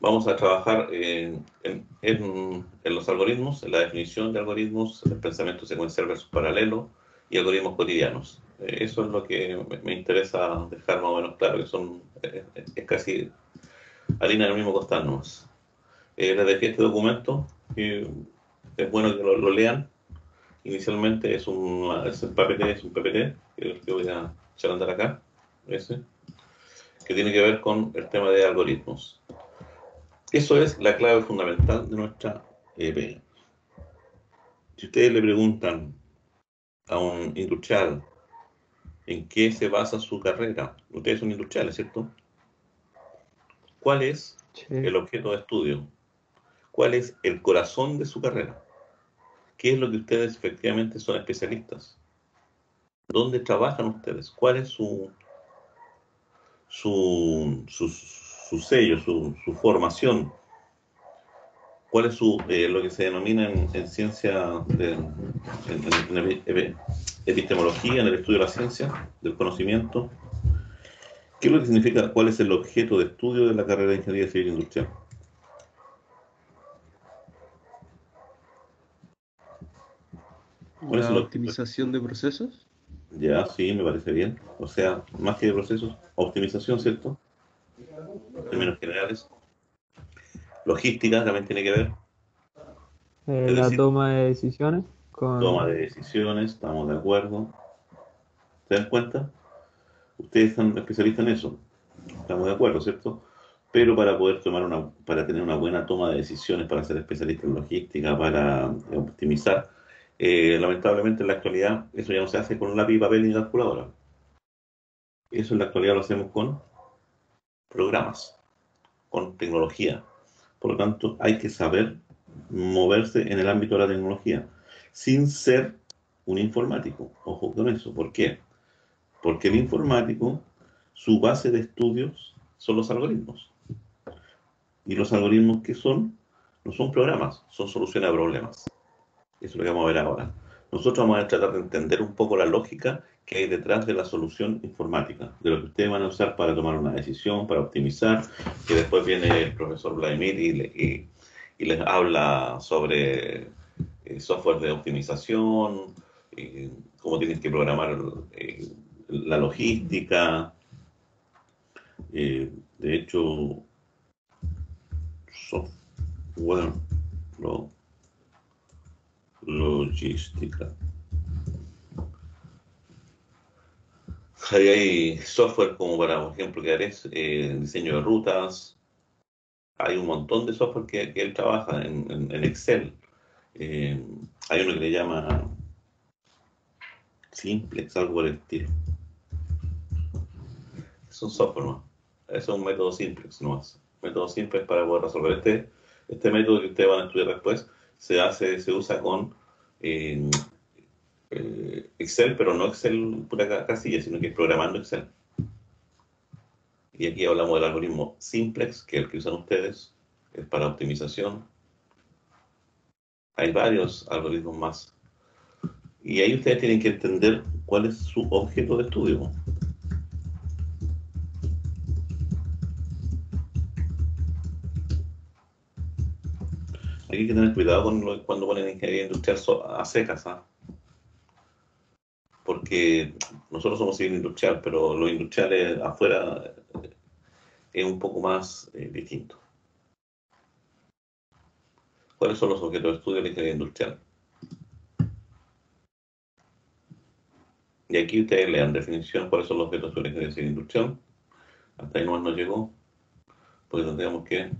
Vamos a trabajar en los algoritmos, en la definición de algoritmos, el pensamiento secuencial versus paralelo y algoritmos cotidianos. Eso es lo que me interesa dejar más o menos claro, que es casi harina del mismo costal nomás. Les dejé este documento, que es bueno que lo lean. Inicialmente es un PPT, que es el que voy a echar a andar acá, ese, que tiene que ver con el tema de algoritmos. Eso es la clave fundamental de nuestra EP. Si ustedes le preguntan a un industrial en qué se basa su carrera, ustedes son industriales, ¿cierto? ¿Cuál es el Sí. objeto de estudio? ¿Cuál es el corazón de su carrera? ¿Qué es lo que ustedes efectivamente son especialistas? ¿Dónde trabajan ustedes? ¿Cuál es su sello, su formación? ¿Cuál es lo que se denomina en ciencia, en epistemología, en el estudio de la ciencia, del conocimiento? ¿Qué es lo que significa? ¿Cuál es el objeto de estudio de la carrera de Ingeniería Civil Industrial? ¿Cuál es La el objeto? optimización de procesos. Ya, sí, me parece bien. O sea, más que de procesos, optimización, ¿cierto? En términos generales. Logística también tiene que ver. Es La decir, toma de decisiones toma con... de decisiones, estamos de acuerdo. ¿Se dan cuenta? Ustedes son especialistas en eso. Estamos de acuerdo, ¿cierto? Pero para tener una buena toma de decisiones, para ser especialista en logística, para optimizar, lamentablemente en la actualidad eso ya no se hace con lápiz, papel ni calculadora. Eso en la actualidad lo hacemos con programas, con tecnología. Por lo tanto, hay que saber moverse en el ámbito de la tecnología sin ser un informático. Ojo con eso. ¿Por qué? Porque el informático, su base de estudios son los algoritmos. Y los algoritmos que son, no son programas, son soluciones a problemas. Eso es lo que vamos a ver ahora. Nosotros vamos a tratar de entender un poco la lógica que hay detrás de la solución informática, de lo que ustedes van a usar para tomar una decisión, para optimizar, que después viene el profesor Vladimir y les habla sobre software de optimización, cómo tienen que programar la logística. De hecho, software logística. Ahí hay software como para, por ejemplo, que harés diseño de rutas. Hay un montón de software que él trabaja en Excel. Eh, Hay uno que le llama Simplex, algo por el estilo. Es un software, ¿no? Es un método Simplex, no más. Método Simplex para poder resolver este método que ustedes van a estudiar después. Se usa con eh, Excel, pero no Excel pura casilla, sino que es programando Excel. Y aquí hablamos del algoritmo Simplex, que es el que usan ustedes, es para optimización. Hay varios algoritmos más. Y ahí ustedes tienen que entender cuál es su objeto de estudio. Hay que tener cuidado cuando ponen ingeniería industrial a secas, ¿ah? Porque nosotros somos civil industrial, pero los industriales afuera es un poco más distinto. ¿Cuáles son los objetos de estudio de la ingeniería industrial? Y aquí ustedes lean definición, cuáles son los objetos de la ingeniería industrial. Hasta ahí no nos llegó, porque tendríamos que,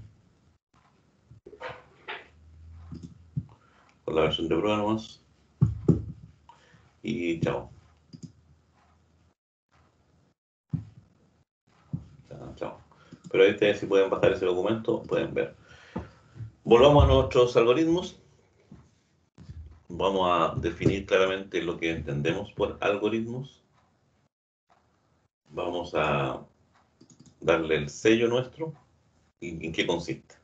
con la versión de prueba nomás, y chao. Chao, chao. Pero ahí ustedes si pueden bajar ese documento, pueden ver. Volvamos a nuestros algoritmos. Vamos a definir claramente lo que entendemos por algoritmos. Vamos a darle el sello nuestro y en qué consiste.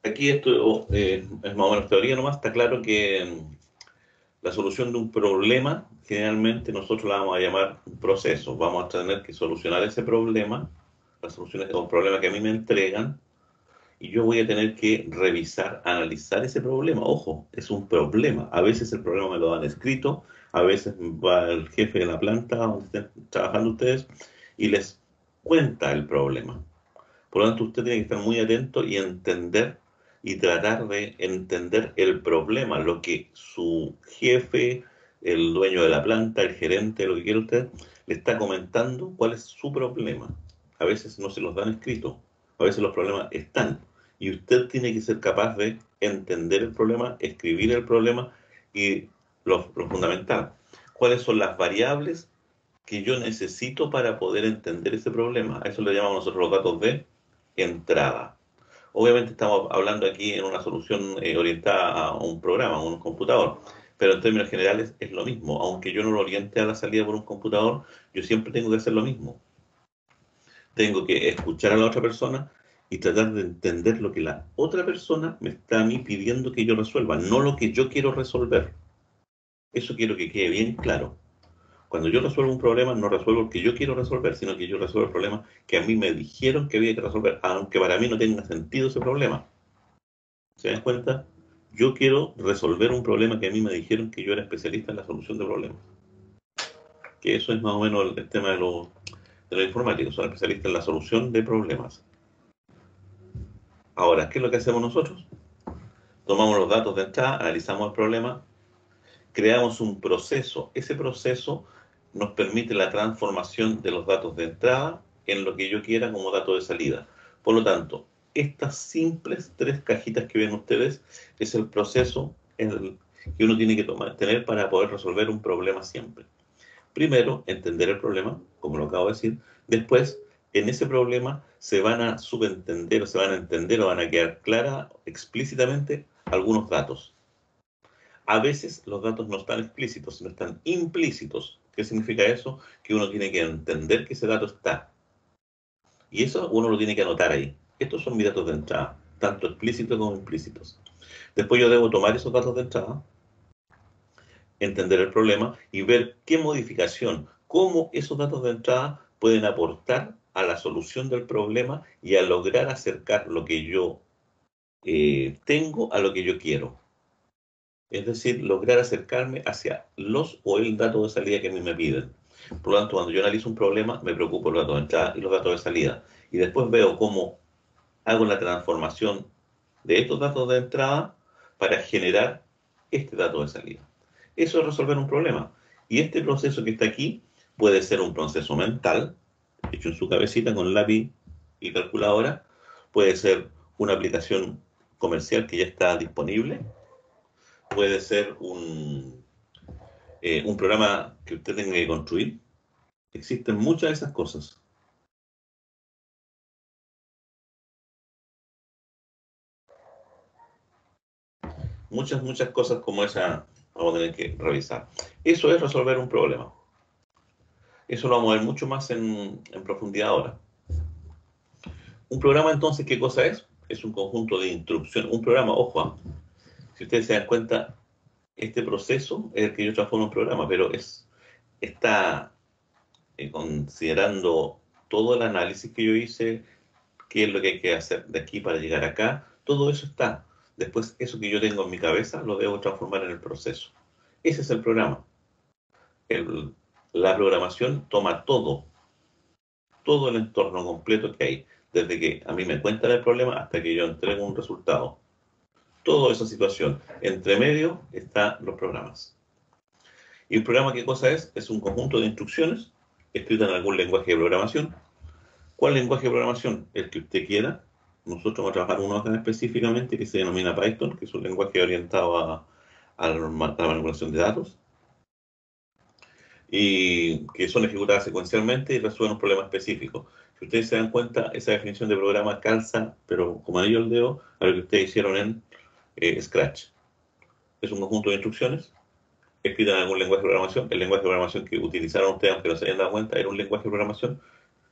Aquí esto es más o menos teoría nomás. Está claro que la solución de un problema, generalmente nosotros la vamos a llamar un proceso. Vamos a tener que solucionar ese problema las soluciones o problemas que a mí me entregan, y yo voy a tener que revisar, analizar ese problema. Ojo, es un problema. A veces el problema me lo dan escrito, a veces va el jefe de la planta donde estén trabajando ustedes y les cuenta el problema. Por lo tanto, usted tiene que estar muy atento y entender y tratar de entender el problema, lo que su jefe, el dueño de la planta, el gerente, lo que quiera usted, le está comentando cuál es su problema. A veces no se los dan escrito, a veces los problemas están. Y usted tiene que ser capaz de entender el problema, escribir el problema y lo fundamental. ¿Cuáles son las variables que yo necesito para poder entender ese problema? A eso le llamamos nosotros los datos de entrada. Obviamente estamos hablando aquí en una solución orientada a un programa, a un computador, pero en términos generales es lo mismo. Aunque yo no lo oriente a la salida por un computador, yo siempre tengo que hacer lo mismo. Tengo que escuchar a la otra persona y tratar de entender lo que la otra persona me está a mí pidiendo que yo resuelva, no lo que yo quiero resolver. Eso quiero que quede bien claro. Cuando yo resuelvo un problema, no resuelvo el que yo quiero resolver, sino que yo resuelvo el problema que a mí me dijeron que había que resolver, aunque para mí no tenga sentido ese problema. ¿Se dan cuenta? Yo quiero resolver un problema que a mí me dijeron que yo era especialista en la solución de problemas. Que eso es más o menos el tema de los informáticos, son especialistas en la solución de problemas. Ahora, ¿qué es lo que hacemos nosotros? Tomamos los datos de entrada, analizamos el problema, creamos un proceso. Ese proceso nos permite la transformación de los datos de entrada en lo que yo quiera como dato de salida. Por lo tanto, estas simples 3 cajitas que ven ustedes es el proceso que uno tiene que tener para poder resolver un problema siempre. Primero, entender el problema, como lo acabo de decir. Después, en ese problema se van a subentender o se van a entender o van a quedar clara explícitamente algunos datos. A veces los datos no están explícitos, sino están implícitos. ¿Qué significa eso? Que uno tiene que entender que ese dato está. Y eso uno lo tiene que anotar ahí. Estos son mis datos de entrada, tanto explícitos como implícitos. Después yo debo tomar esos datos de entrada, entender el problema y ver qué modificación, cómo esos datos de entrada pueden aportar a la solución del problema y a lograr acercar lo que yo tengo a lo que yo quiero. Es decir, lograr acercarme hacia los o el dato de salida que a mí me piden. Por lo tanto, cuando yo analizo un problema, me preocupo los datos de entrada y los datos de salida. Y después veo cómo hago la transformación de estos datos de entrada para generar este dato de salida. Eso es resolver un problema. Y este proceso que está aquí puede ser un proceso mental, hecho en su cabecita con lápiz y calculadora. Puede ser una aplicación comercial que ya está disponible. Puede ser un programa que usted tenga que construir. Existen muchas de esas cosas. Muchas cosas como esa vamos a tener que revisar. Eso es resolver un problema. Eso lo vamos a ver mucho más en profundidad ahora. Un programa entonces, ¿qué cosa es? Es un conjunto de instrucciones. Un programa, ojo, si ustedes se dan cuenta, este proceso es el que yo transformo en programa, pero está considerando todo el análisis que yo hice, qué es lo que hay que hacer de aquí para llegar acá, todo eso está. Después, eso que yo tengo en mi cabeza, lo debo transformar en el proceso. Ese es el programa. La programación toma todo el entorno completo que hay, desde que a mí me cuentan el problema hasta que yo entrego un resultado. Toda esa situación. Entre medio están los programas. ¿Y el programa qué cosa es? Es un conjunto de instrucciones escritas en algún lenguaje de programación. ¿Cuál lenguaje de programación? El que usted quiera. Nosotros vamos a trabajar uno acá específicamente que se denomina Python, que es un lenguaje orientado a la manipulación de datos y que son ejecutadas secuencialmente y resuelven un problema específico. Si ustedes se dan cuenta, esa definición de programa calza, pero como anillo al dedo, a lo que ustedes hicieron en Scratch. Es un conjunto de instrucciones escritas en algún lenguaje de programación. El lenguaje de programación que utilizaron ustedes, aunque no se hayan dado cuenta, era un lenguaje de programación,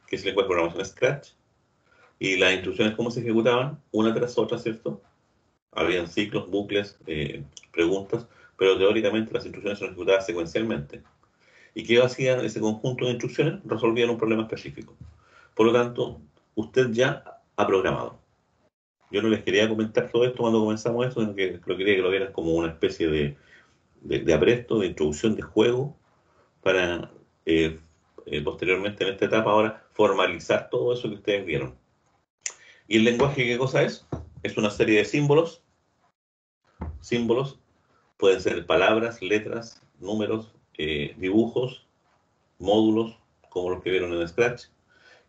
que es el lenguaje de programación Scratch. Y las instrucciones, ¿cómo se ejecutaban? Una tras otra, ¿cierto? Habían ciclos, bucles, preguntas, pero teóricamente las instrucciones son ejecutadas secuencialmente. ¿Y qué hacían ese conjunto de instrucciones? Resolvían un problema específico. Por lo tanto, usted ya ha programado. Yo no les quería comentar todo esto cuando comenzamos esto, sino que lo quería que lo vieran como una especie de apresto, de introducción de juego, para posteriormente en esta etapa ahora formalizar todo eso que ustedes vieron. ¿Y el lenguaje qué cosa es? Es una serie de símbolos. Símbolos pueden ser palabras, letras, números, dibujos, módulos, como los que vieron en Scratch,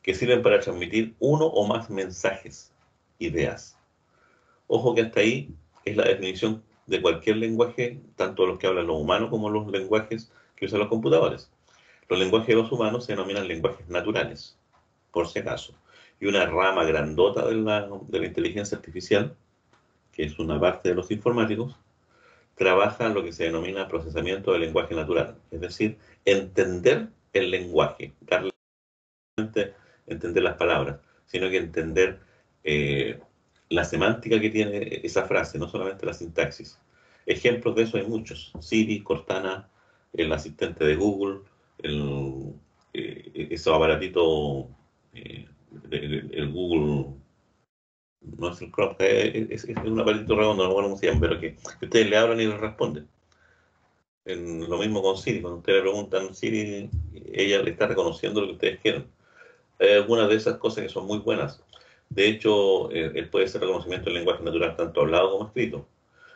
que sirven para transmitir uno o más mensajes, ideas. Ojo que hasta ahí es la definición de cualquier lenguaje, tanto los que hablan los humanos como los lenguajes que usan los computadores. Los lenguajes de los humanos se denominan lenguajes naturales, por si acaso. Y una rama grandota de la inteligencia artificial, que es una parte de los informáticos, trabaja lo que se denomina procesamiento del lenguaje natural, es decir, entender el lenguaje, darle entender las palabras, sino que entender la semántica que tiene esa frase, no solamente la sintaxis. Ejemplos de eso hay muchos. Siri, Cortana, el asistente de Google, esos aparatitos, el Google, no es el Chrome, es un aparatito redondo, no me acuerdo cómo se llama, pero que ustedes le hablan y le responden. Lo mismo con Siri, cuando ustedes le preguntan Siri, ella le está reconociendo lo que ustedes quieren. Hay algunas de esas cosas que son muy buenas. De hecho, él puede ser reconocimiento del lenguaje natural tanto hablado como escrito.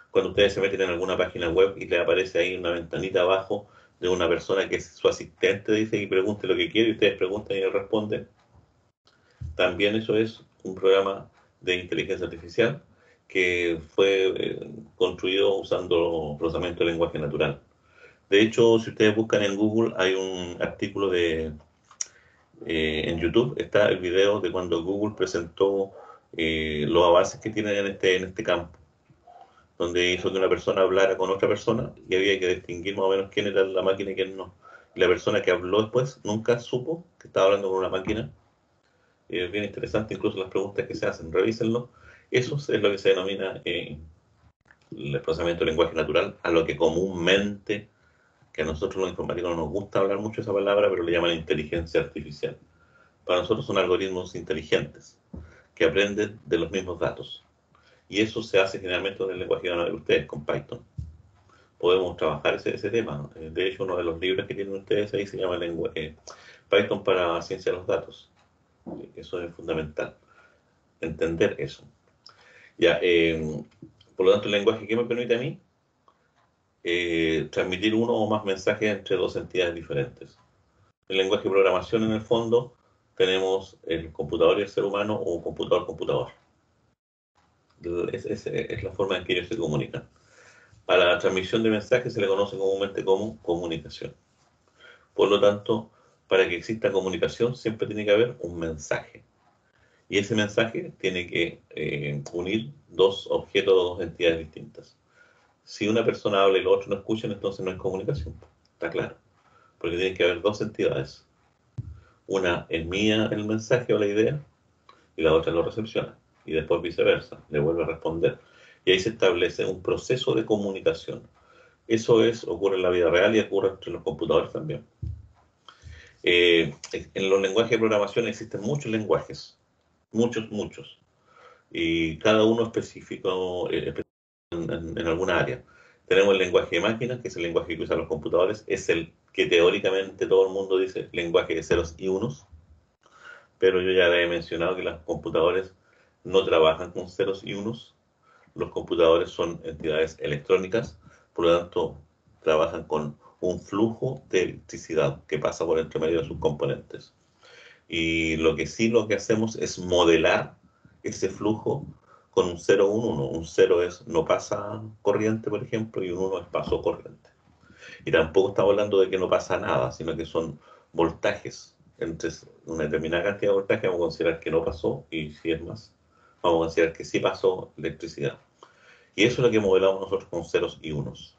Cuando ustedes se meten en alguna página web y le aparece ahí una ventanita abajo de una persona que es su asistente, dice, y pregunte lo que quiere, y ustedes preguntan y él responde, también eso es un programa de inteligencia artificial que fue construido usando procesamiento de lenguaje natural. De hecho, si ustedes buscan en Google, hay un artículo en YouTube, está el video de cuando Google presentó los avances que tienen en este campo, donde hizo que una persona hablara con otra persona y había que distinguir más o menos quién era la máquina y quién no. Y la persona que habló después nunca supo que estaba hablando con una máquina. Es bien interesante incluso las preguntas que se hacen, revísenlo. Eso es lo que se denomina el procesamiento de lenguaje natural, a lo que comúnmente, que a nosotros los informáticos no nos gusta hablar mucho esa palabra, pero le llaman inteligencia artificial. Para nosotros son algoritmos inteligentes que aprenden de los mismos datos. Y eso se hace generalmente en el lenguaje de ustedes, con Python. Podemos trabajar ese tema. De hecho, uno de los libros que tienen ustedes ahí se llama Python para ciencia de los datos. Eso es fundamental, entender eso. Ya, por lo tanto, el lenguaje que me permite a mí transmitir uno o más mensajes entre dos entidades diferentes. El lenguaje de programación, en el fondo, tenemos el computador y el ser humano o computador-computador. Es la forma en que ellos se comunican. A la transmisión de mensajes se le conoce comúnmente como comunicación. Por lo tanto, para que exista comunicación siempre tiene que haber un mensaje. Y ese mensaje tiene que unir dos objetos o dos entidades distintas. Si una persona habla y los otros no escuchan, entonces no es comunicación. Está claro. Porque tiene que haber dos entidades. Una envía el mensaje o la idea y la otra lo recepciona. Y después viceversa, le vuelve a responder. Y ahí se establece un proceso de comunicación. Eso ocurre en la vida real y ocurre entre los computadores también. En los lenguajes de programación existen muchos lenguajes, muchos, y cada uno específico en alguna área. Tenemos el lenguaje de máquinas, que es el lenguaje que usan los computadores, es el que teóricamente todo el mundo dice lenguaje de ceros y unos, pero yo ya le he mencionado que los computadores no trabajan con ceros y unos. Los computadores son entidades electrónicas, por lo tanto trabajan con un flujo de electricidad que pasa por entre medio de sus componentes. Y lo que hacemos es modelar ese flujo con un 0 o un 1. Un 0 es no pasa corriente, por ejemplo, y un 1 es paso corriente. Y tampoco estamos hablando de que no pasa nada, sino que son voltajes. Entre una determinada cantidad de voltaje vamos a considerar que no pasó, y si es más, vamos a considerar que sí pasó electricidad. Y eso es lo que modelamos nosotros con ceros y unos,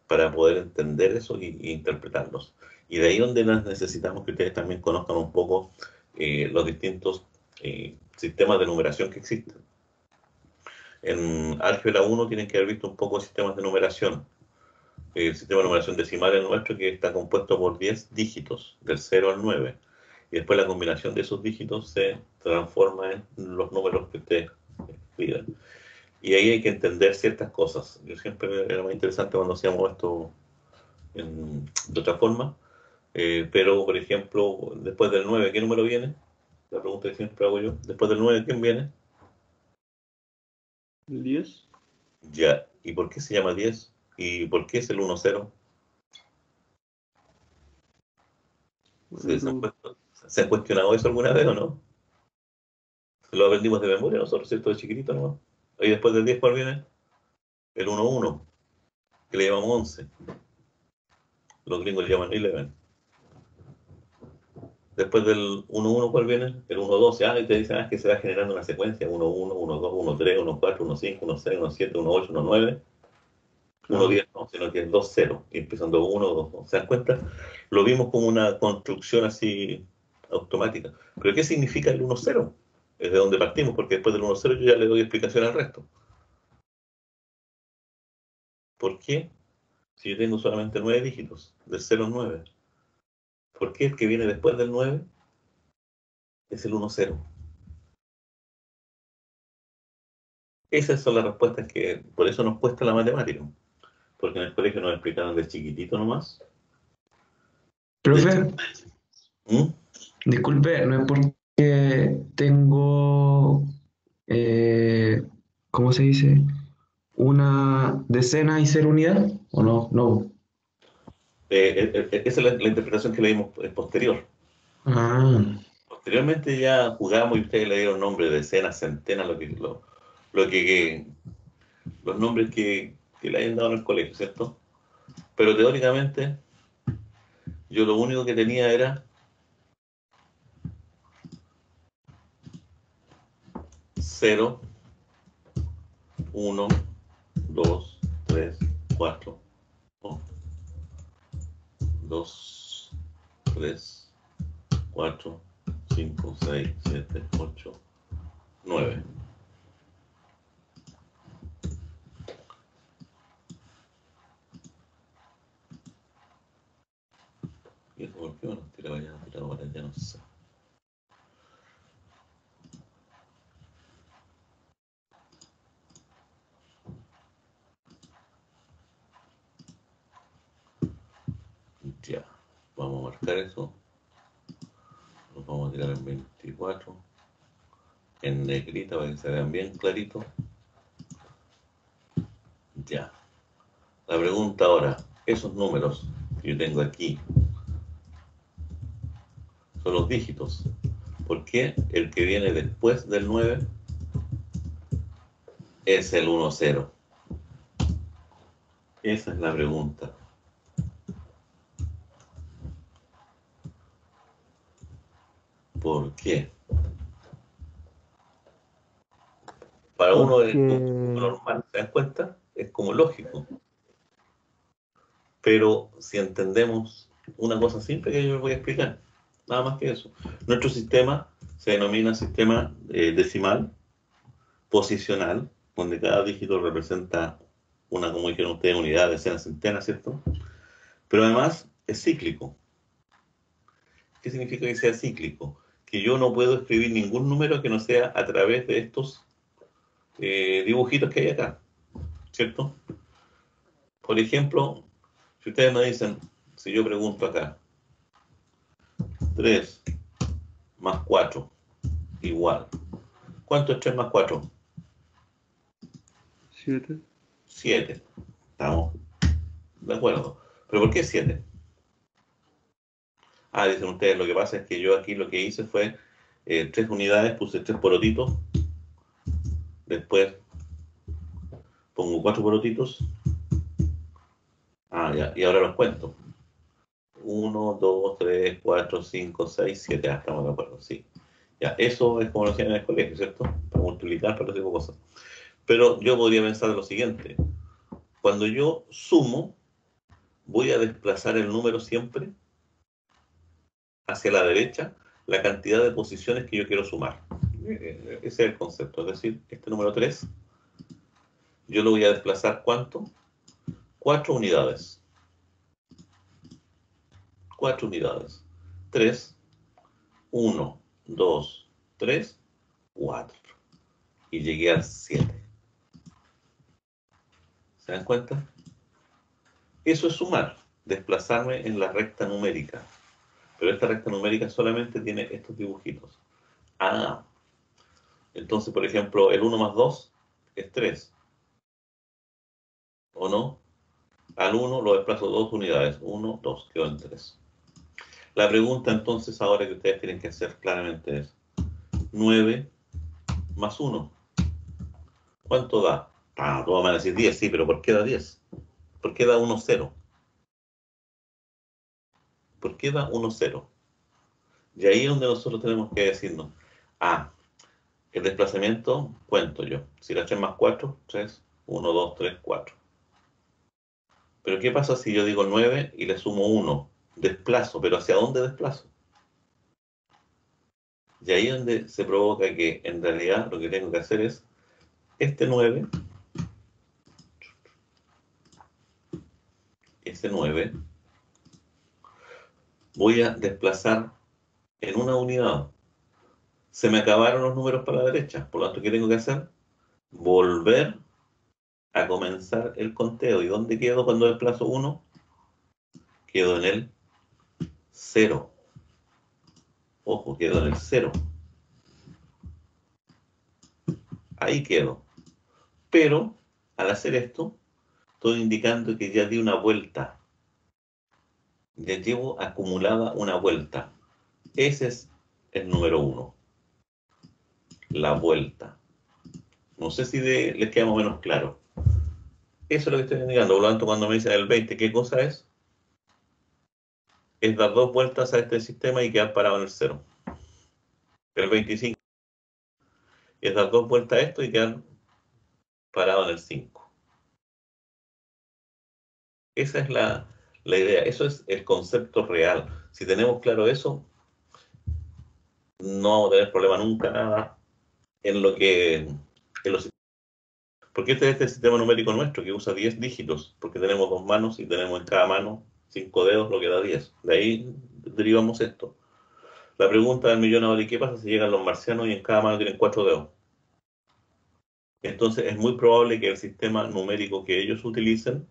para poder entender eso y interpretarlos. Y de ahí donde necesitamos que ustedes también conozcan un poco los distintos sistemas de numeración que existen. En álgebra 1 tienen que haber visto un poco sistemas de numeración. El sistema de numeración decimal es nuestro, que está compuesto por 10 dígitos, del 0 al 9. y después la combinación de esos dígitos se transforma en los números que ustedes pidan. Y ahí hay que entender ciertas cosas. Yo siempre era muy interesante cuando hacíamos esto de otra forma, pero por ejemplo, después del 9, ¿qué número viene? La pregunta que siempre hago yo. Después del 9, ¿quién viene? ¿El 10? Ya. ¿Y por qué se llama 10? ¿Y por qué es el 1-0? Buena pregunta. ¿Se han cuestionado eso alguna vez o no? Lo aprendimos de memoria nosotros, ¿cierto? De chiquitito nomás. Y después del 10, ¿cuál viene? El 1-1, que le llamamos 11. Los gringos le llaman 11. Después del 1-1, ¿cuál viene? El 1-2. Ah, y te dicen que se va generando una secuencia: 1-1, 1-2, 1-3, 1-4, 1-5, 1-6, 1-7, 1-8, 1-9, Claro. 1-10, no, sino que es 2-0, y empezando 1, 2. ¿Se dan cuenta? Lo vimos como una construcción así automática. ¿Pero qué significa el 1-0? Es de donde partimos, porque después del 1-0 yo ya le doy explicación al resto. ¿Por qué? Si yo tengo solamente 9 dígitos, del 0 al 9. ¿Por qué el que viene después del 9 es el 1-0? Esas son las respuestas que, por eso nos cuesta la matemática. Porque en el colegio nos explicaron de chiquitito nomás. Profe, ¿Mm? disculpe, no es porque tengo, ¿cómo se dice? Una decena y cero unidad, ¿o no? No. Esa es la interpretación que le dimos posterior. Ah, Posteriormente ya jugamos y ustedes le dieron nombre de decenas, centenas, los nombres que le hayan dado en el colegio, ¿cierto? Pero teóricamente yo lo único que tenía era 0, 1, 2, 3, 4, 2, 3, 4, 5, 6, 7, 8, 9. ¿Y eso por qué me los tiraba ya? Tiraba para allá, no sé. Ya, vamos a marcar eso. Los vamos a tirar en 24. En negrita para que se vean bien clarito. Ya. La pregunta ahora, esos números que yo tengo aquí son los dígitos. ¿Por qué el que viene después del 9 es el 1-0? Esa es la pregunta. ¿Por qué? Para uno es como Porque, normal, ¿se dan cuenta? Es como lógico. Pero si entendemos una cosa simple que yo les voy a explicar, nada más que eso. Nuestro sistema se denomina sistema decimal posicional, donde cada dígito representa una, como dijeron ustedes, unidad, decenas, centenas, ¿cierto? Pero además es cíclico. ¿Qué significa que sea cíclico? Que yo no puedo escribir ningún número que no sea a través de estos dibujitos que hay acá, ¿cierto? Por ejemplo, si ustedes me dicen, si yo pregunto acá, 3 más 4 igual. ¿Cuánto es 3 más 4? 7. 7. Estamos de acuerdo. ¿Pero por qué 7? Ah, dicen ustedes, lo que pasa es que yo aquí lo que hice fue 3 unidades, puse 3 porotitos, después pongo 4 porotitos. Ah, ya, y ahora los cuento. 1, 2, 3, 4, 5, 6, 7. Ah, estamos de acuerdo, sí. Ya, eso es como lo hacían en el colegio, ¿cierto? Para multiplicar, para ese tipo de cosas. Pero yo podría pensar lo siguiente. Cuando yo sumo, voy a desplazar el número siempre hacia la derecha la cantidad de posiciones que yo quiero sumar. Ese es el concepto. Es decir, este número 3, yo lo voy a desplazar ¿cuánto? 4 unidades. 4 unidades. 3, 1, 2, 3, 4. Y llegué al 7. ¿Se dan cuenta? Eso es sumar, desplazarme en la recta numérica. Pero esta recta numérica solamente tiene estos dibujitos. Ah, entonces, por ejemplo, el 1 más 2 es 3. ¿O no? Al 1 lo desplazo 2 unidades. 1, 2, quedó en 3. La pregunta entonces ahora que ustedes tienen que hacer claramente es 9 más 1. ¿Cuánto da? Ah, todos van a decir 10, sí, pero ¿por qué da 10? ¿Por qué da 1, 0? ¿Por qué da 1, 0? Y ahí es donde nosotros tenemos que decirnos, ah, el desplazamiento, cuento yo. Si la 3 más 4, 3, 1, 2, 3, 4. Pero ¿qué pasa si yo digo 9 y le sumo 1? Desplazo, pero ¿hacia dónde desplazo? Y ahí es donde se provoca que en realidad lo que tengo que hacer es este 9, ese 9, voy a desplazar en una unidad. Se me acabaron los números para la derecha, por lo tanto, ¿qué tengo que hacer? Volver a comenzar el conteo. ¿Y dónde quedo cuando desplazo 1? Quedo en el 0. Ojo, quedo en el 0. Ahí quedo. Pero, al hacer esto, estoy indicando que ya di una vuelta. Ya llevo acumulada una vuelta. Ese es el número 1. La vuelta. No sé si les queda más o menos claro. Eso es lo que estoy indicando. Por lo tanto, cuando me dicen el 20, ¿qué cosa es? Es dar 2 vueltas a este sistema y quedar parado en el 0. El 25 es dar 2 vueltas a esto y quedar parado en el 5. Esa es la idea. Eso es el concepto real. Si tenemos claro eso, no vamos a tener problema nunca nada en lo que... En los, porque este es este sistema numérico nuestro que usa 10 dígitos, porque tenemos 2 manos y tenemos en cada mano 5 dedos, lo que da 10. De ahí derivamos esto. La pregunta del millón ahora, ¿y qué pasa si llegan los marcianos y en cada mano tienen 4 dedos? Entonces es muy probable que el sistema numérico que ellos utilicen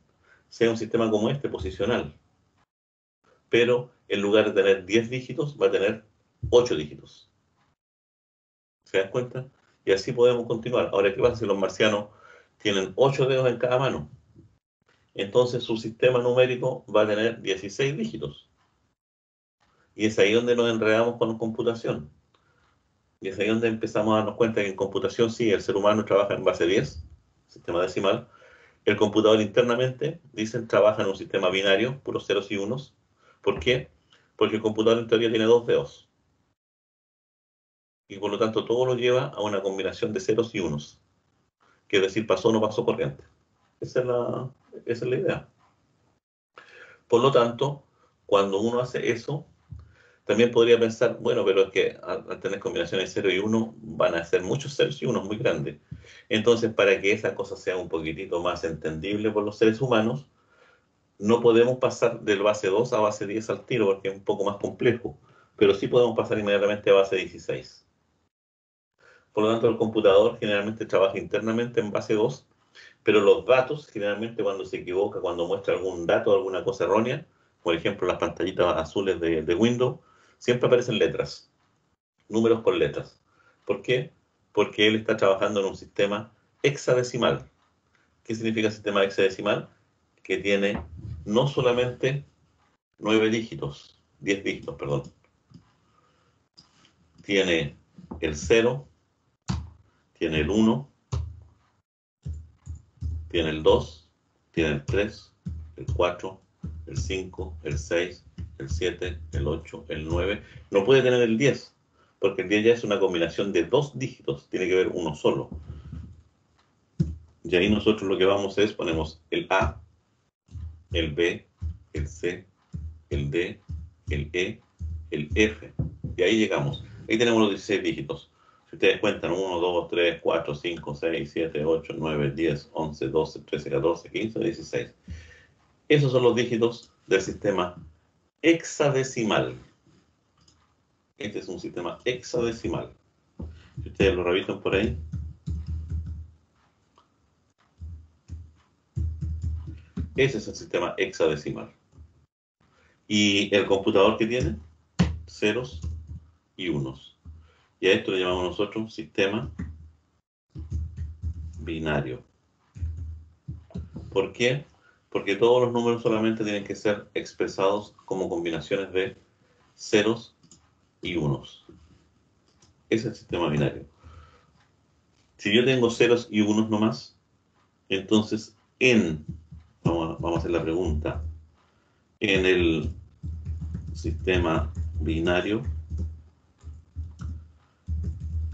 sea un sistema como este, posicional. Pero en lugar de tener 10 dígitos, va a tener 8 dígitos. ¿Se dan cuenta? Y así podemos continuar. Ahora, ¿qué pasa si los marcianos tienen 8 dedos en cada mano? Entonces su sistema numérico va a tener 16 dígitos. Y es ahí donde nos enredamos con computación. Y es ahí donde empezamos a darnos cuenta que en computación sí, el ser humano trabaja en base 10, sistema decimal. El computador internamente, dicen, trabaja en un sistema binario, puros ceros y unos. ¿Por qué? Porque el computador en teoría tiene 2 dedos. Y por lo tanto todo lo lleva a una combinación de ceros y unos. Que es decir, pasó o no pasó corriente. Esa es la idea. Por lo tanto, cuando uno hace eso, también podría pensar, bueno, pero es que al tener combinaciones 0 y 1 van a ser muchos ceros y unos muy grandes. Entonces, para que esa cosa sea un poquitito más entendible por los seres humanos, no podemos pasar del base 2 a base 10 al tiro porque es un poco más complejo, pero sí podemos pasar inmediatamente a base 16. Por lo tanto, el computador generalmente trabaja internamente en base 2, pero los datos, generalmente cuando se equivoca, cuando muestra algún dato, alguna cosa errónea, por ejemplo, las pantallitas azules de Windows, siempre aparecen letras, números con letras. ¿Por qué? Porque él está trabajando en un sistema hexadecimal. ¿Qué significa sistema hexadecimal? Que tiene no solamente 9 dígitos, 10 dígitos, perdón. Tiene el 0, tiene el 1, tiene el 2, tiene el 3, el 4, el 5, el 6, el 7, el 8, el 9. No puede tener el 10, porque el 10 ya es una combinación de 2 dígitos, tiene que haber uno solo. Y ahí nosotros lo que vamos es, ponemos el A, el B, el C, el D, el E, el F. Y ahí llegamos. Ahí tenemos los 16 dígitos. Si ustedes cuentan 1, 2, 3, 4, 5, 6, 7, 8, 9, 10, 11, 12, 13, 14, 15, 16. Esos son los dígitos del sistema hexadecimal. Este es un sistema hexadecimal. Si ustedes lo revisan por ahí, ese es el sistema hexadecimal. Y el computador que tiene, ceros y unos. Y a esto le llamamos nosotros sistema binario. ¿Por qué? Porque todos los números solamente tienen que ser expresados como combinaciones de ceros y unos. Ese es el sistema binario. Si yo tengo ceros y unos nomás, entonces vamos a hacer la pregunta, en el sistema binario,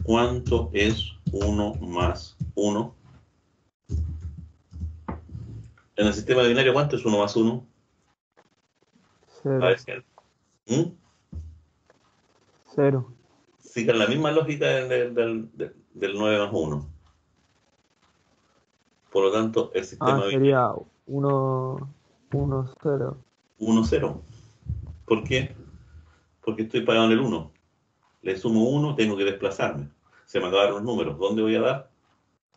¿cuánto es 1 más 1? En el sistema binario, ¿cuánto es 1 más 1? A ver, Cero. ¿Mm? Cero. Sigan la misma lógica del 9 más 1. Por lo tanto, el sistema binario Sería 1, 1, 0. 1, 0. ¿Por qué? Porque estoy parado en el 1. Le sumo 1, tengo que desplazarme. Se me acabaron los números. ¿Dónde voy a dar?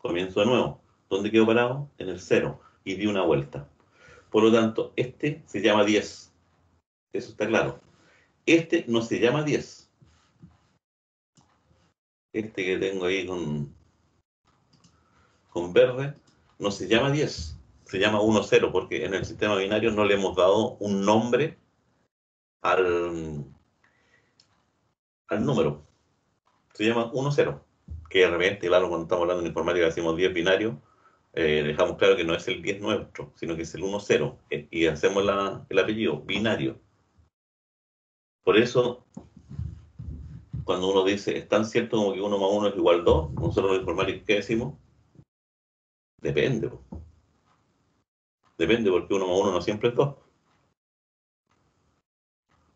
Comienzo de nuevo. ¿Dónde quedo parado? En el 0. Y di una vuelta. Por lo tanto, este se llama 10. Eso está claro. Este no se llama 10. Este que tengo ahí con verde no se llama 10. Se llama 1, 0, porque en el sistema binario no le hemos dado un nombre al número. Se llama 1, 0. Que de repente, claro, cuando estamos hablando en informática decimos 10 binario, dejamos claro que no es el 10 nuestro, sino que es el 1, 0. Y hacemos el apellido, binario. Por eso, cuando uno dice, ¿es tan cierto como que 1 más 1 es igual a 2? Nosotros los informáticos, ¿qué decimos? Depende. Depende, porque 1 más 1 no siempre es 2.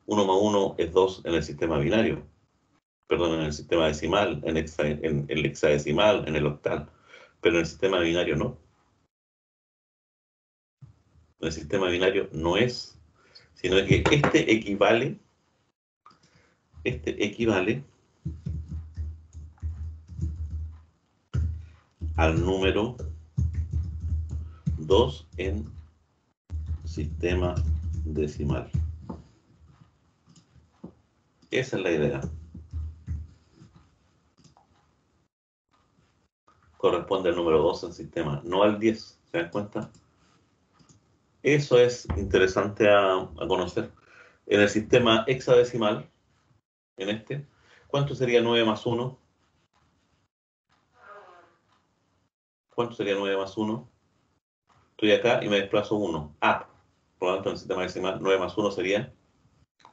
1 más 1 es 2 en el sistema binario. Perdón, en el sistema decimal, en el hexadecimal, en el octal. Pero en el sistema binario no. En el sistema binario no es, sino que este equivale al número 2 en sistema decimal. Esa es la idea. Corresponde al número 2 en sistema, no al 10. ¿Se dan cuenta? Eso es interesante a conocer. En el sistema hexadecimal, en este, ¿cuánto sería 9 más 1? ¿Cuánto sería 9 más 1? Estoy acá y me desplazo 1. A. Por lo tanto, en el sistema decimal, 9 más 1 sería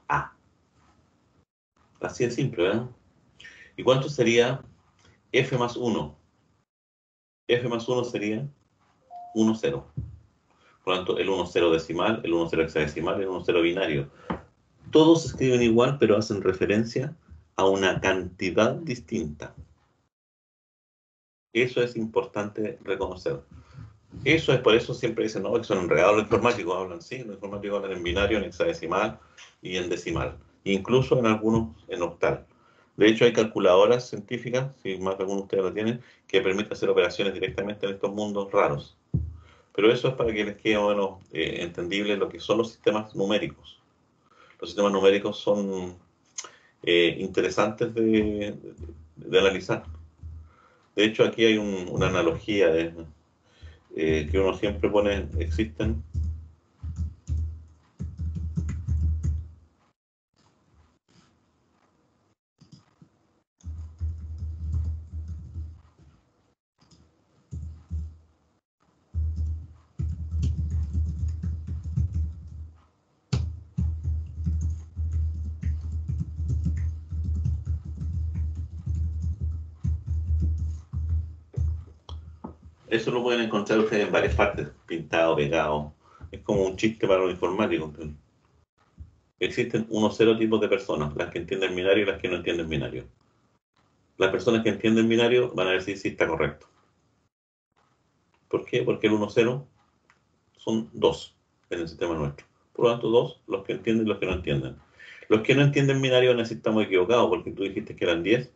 A. Así de simple, ¿verdad? ¿Y cuánto sería F más 1? F más 1 sería 1, 0. Por lo tanto, el 1, 0 decimal, el 1, 0 hexadecimal, el 1, 0 binario. Todos se escriben igual, pero hacen referencia a una cantidad distinta. Eso es importante reconocer. Eso es por eso siempre dicen, no, que son enredados los informáticos, hablan, sí, los informáticos hablan en binario, en hexadecimal y en decimal, incluso en algunos en octal. De hecho, hay calculadoras científicas, si más de algunos de ustedes lo tienen, que permiten hacer operaciones directamente en estos mundos raros. Pero eso es para que les quede bueno, entendible lo que son los sistemas numéricos. Los sistemas numéricos son interesantes de analizar. De hecho, aquí hay una analogía que uno siempre pone, existen. Eso lo pueden encontrar ustedes en varias partes, pintado, pegado. Es como un chiste para los informáticos. Existen unos cero tipos de personas, las que entienden binario y las que no entienden binario. Las personas que entienden binario van a decir si está correcto. ¿Por qué? Porque el 1, 0 son 2 en el sistema nuestro. Por lo tanto, 2 los que entienden y los que no entienden. Los que no entienden binario van a decir estamos equivocados porque tú dijiste que eran 10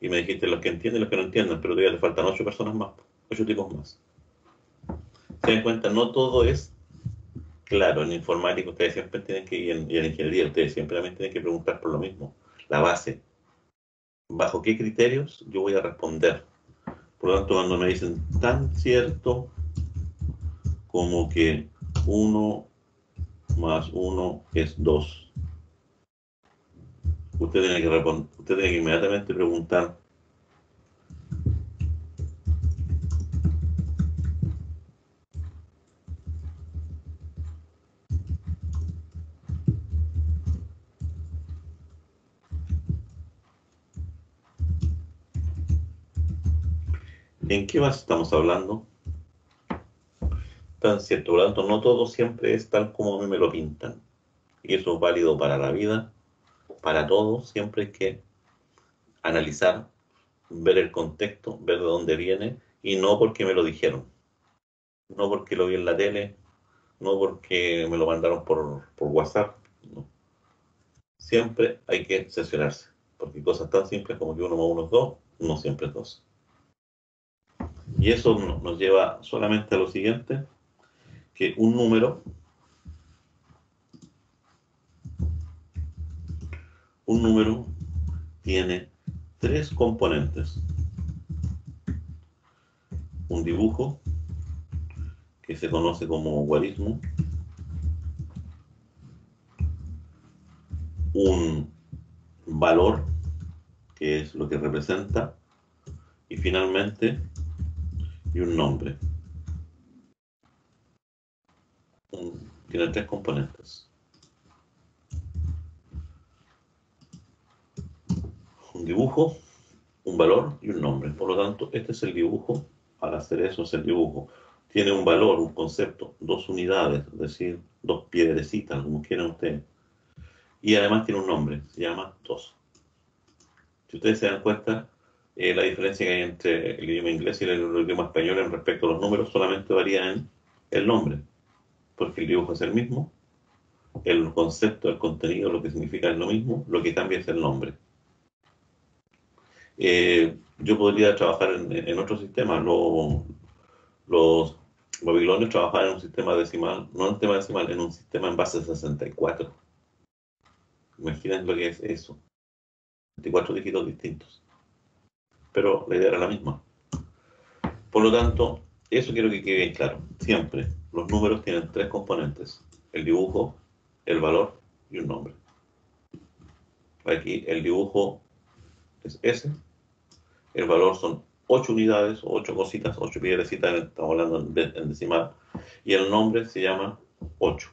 y me dijiste los que entienden y los que no entienden, pero todavía te faltan 8 personas más, 8 tipos más. Se dan cuenta, no todo es claro. En informática ustedes siempre tienen que, y en ingeniería ustedes siempre también tienen que preguntar por lo mismo, la base. ¿Bajo qué criterios yo voy a responder? Por lo tanto, cuando me dicen tan cierto como que 1 más 1 es 2, usted tiene que responder, usted tiene que inmediatamente preguntar ¿en qué base estamos hablando? Tan cierto, por lo tanto, no todo siempre es tal como a mí me lo pintan. Y eso es válido para la vida, para todos, siempre hay que analizar, ver el contexto, ver de dónde viene, y no porque me lo dijeron, no porque lo vi en la tele, no porque me lo mandaron por WhatsApp, no. Siempre hay que cerciorarse, porque cosas tan simples como que 1 más 1 es 2, no siempre es 2. Y eso nos lleva solamente a lo siguiente, que un número tiene 3 componentes. Un dibujo, que se conoce como guarismo, un valor, que es lo que representa, y finalmente, y un nombre. Tiene 3 componentes. Un dibujo, un valor y un nombre. Por lo tanto, este es el dibujo. Al hacer eso es el dibujo. Tiene un valor, un concepto, 2 unidades, es decir, 2 piedrecitas, como quieran ustedes. Y además tiene un nombre, se llama 2. Si ustedes se dan cuenta, la diferencia que hay entre el idioma inglés y el idioma español en respecto a los números solamente varía en el nombre, porque el dibujo es el mismo, el concepto, el contenido, lo que significa es lo mismo, lo que cambia es el nombre. Yo podría trabajar en otro sistema. Los babilonios trabajaban en un sistema decimal, no en un sistema decimal, en un sistema en base 64. Imaginen lo que es eso. 24 dígitos distintos. Pero la idea era la misma. Por lo tanto, eso quiero que quede bien claro. Siempre los números tienen 3 componentes. El dibujo, el valor y un nombre. Aquí el dibujo es S, el valor son 8 unidades, 8 cositas, 8 piedrecitas, estamos hablando en decimal, y el nombre se llama 8.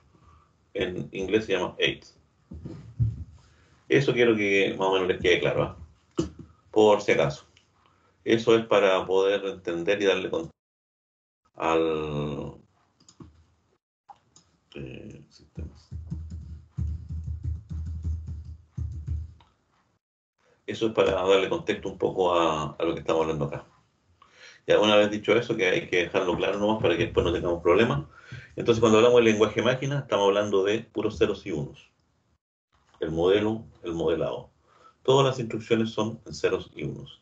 En inglés se llama 8. Eso quiero que más o menos les quede claro, ¿eh? Por si acaso. Eso es para poder entender y darle contexto al sistemas. Eso es para darle contexto un poco a lo que estamos hablando acá. Ya una vez dicho eso, que hay que dejarlo claro nomás para que después no tengamos problemas. Entonces, cuando hablamos del lenguaje máquina, estamos hablando de puros ceros y unos. El modelo, el modelado. Todas las instrucciones son en ceros y unos.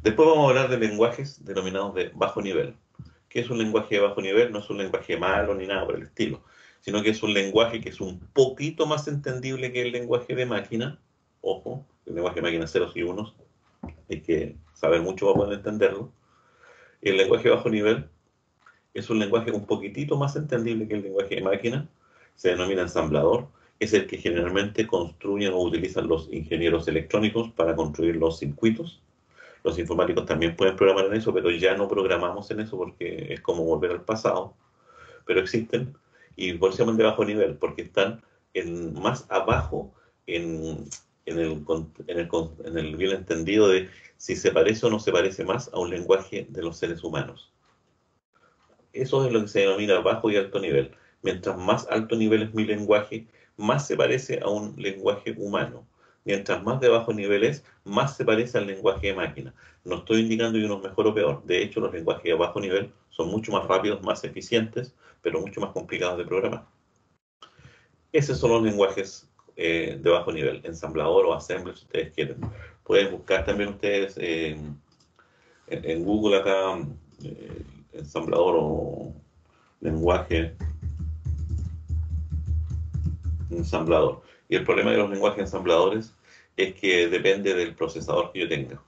Después vamos a hablar de lenguajes denominados de bajo nivel. ¿Qué es un lenguaje de bajo nivel? No es un lenguaje malo ni nada por el estilo, sino que es un lenguaje que es un poquito más entendible que el lenguaje de máquina. Ojo, el lenguaje de máquina ceros y unos, hay que saber mucho para poder entenderlo. El lenguaje de bajo nivel es un lenguaje un poquitito más entendible que el lenguaje de máquina, se denomina ensamblador, es el que generalmente construyen o utilizan los ingenieros electrónicos para construir los circuitos. Los informáticos también pueden programar en eso, pero ya no programamos en eso porque es como volver al pasado, pero existen, y por eso se llaman de bajo nivel, porque están más abajo en el bien entendido de si se parece o no se parece más a un lenguaje de los seres humanos. Eso es lo que se denomina bajo y alto nivel. Mientras más alto nivel es mi lenguaje, más se parece a un lenguaje humano. Mientras más de bajo nivel es, más se parece al lenguaje de máquina. No estoy indicando que uno es mejor o peor. De hecho, los lenguajes de bajo nivel son mucho más rápidos, más eficientes, pero mucho más complicados de programar. Esos son los lenguajes de bajo nivel, ensamblador o assembler si ustedes quieren. Pueden buscar también ustedes en Google acá ensamblador o lenguaje ensamblador. Y el problema de los lenguajes ensambladores es que depende del procesador que yo tenga.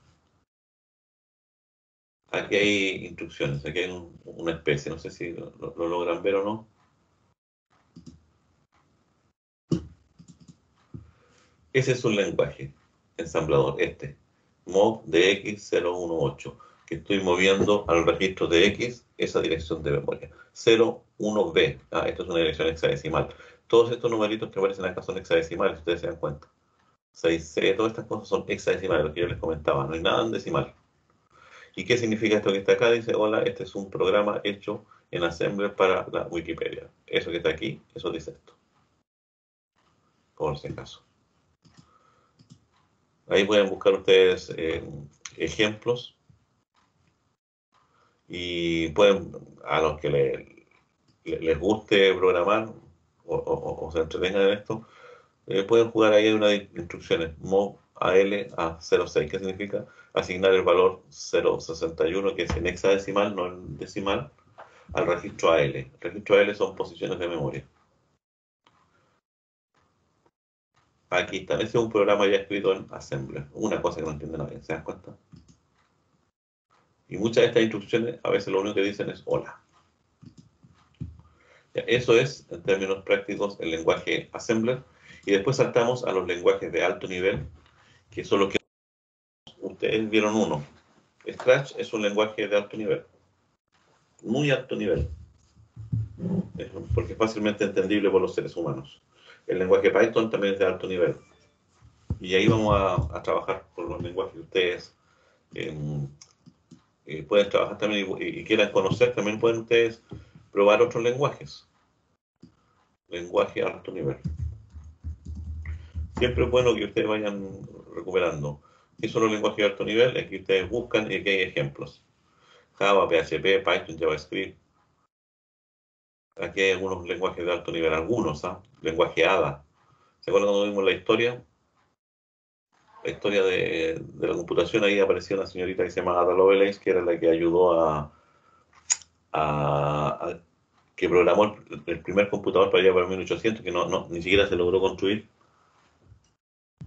Aquí hay instrucciones, aquí hay una especie, no sé si lo logran ver o no. Ese es un lenguaje ensamblador, MOV de X018, que estoy moviendo al registro de X esa dirección de memoria. 01B, esto es una dirección hexadecimal. Todos estos numeritos que aparecen acá son hexadecimales, ustedes se dan cuenta. 6C, todas estas cosas son hexadecimales, lo que yo les comentaba, no hay nada en decimal. ¿Y qué significa esto que está acá? Dice, hola, este es un programa hecho en Assembler para la Wikipedia. Eso que está aquí, eso dice esto. Por si acaso. Ahí pueden buscar ustedes ejemplos y pueden, a los que les guste programar o se entretengan en esto, pueden jugar ahí una instrucciones MOV AL a 06. ¿Qué significa? Asignar el valor 061, que es en hexadecimal, no en decimal, al registro AL. El registro AL son posiciones de memoria. Aquí está. Ese es un programa ya escrito en Assembler. Una cosa que no entiende nadie, ¿se dan cuenta? Y muchas de estas instrucciones a veces lo único que dicen es hola. Ya, eso es, en términos prácticos, el lenguaje Assembler. Y después saltamos a los lenguajes de alto nivel, que son los que ustedes vieron uno. Scratch es un lenguaje de alto nivel. Muy alto nivel. Porque es fácilmente entendible por los seres humanos. El lenguaje Python también es de alto nivel. Y ahí vamos a trabajar con los lenguajes que ustedes pueden trabajar también y quieran conocer. También pueden ustedes probar otros lenguajes. Lenguaje a alto nivel. Siempre es bueno que ustedes vayan recuperando. ¿Qué son los lenguajes de alto nivel? Es que ustedes buscan y aquí hay ejemplos. Java, PHP, Python, JavaScript. Aquí hay algunos lenguajes de alto nivel, algunos, lenguaje ADA. ¿Se acuerdan cuando vimos la historia? La historia de la computación, ahí apareció una señorita que se llama Ada Lovelace, que era la que ayudó que programó el primer computador para allá para 1800, que ni siquiera se logró construir.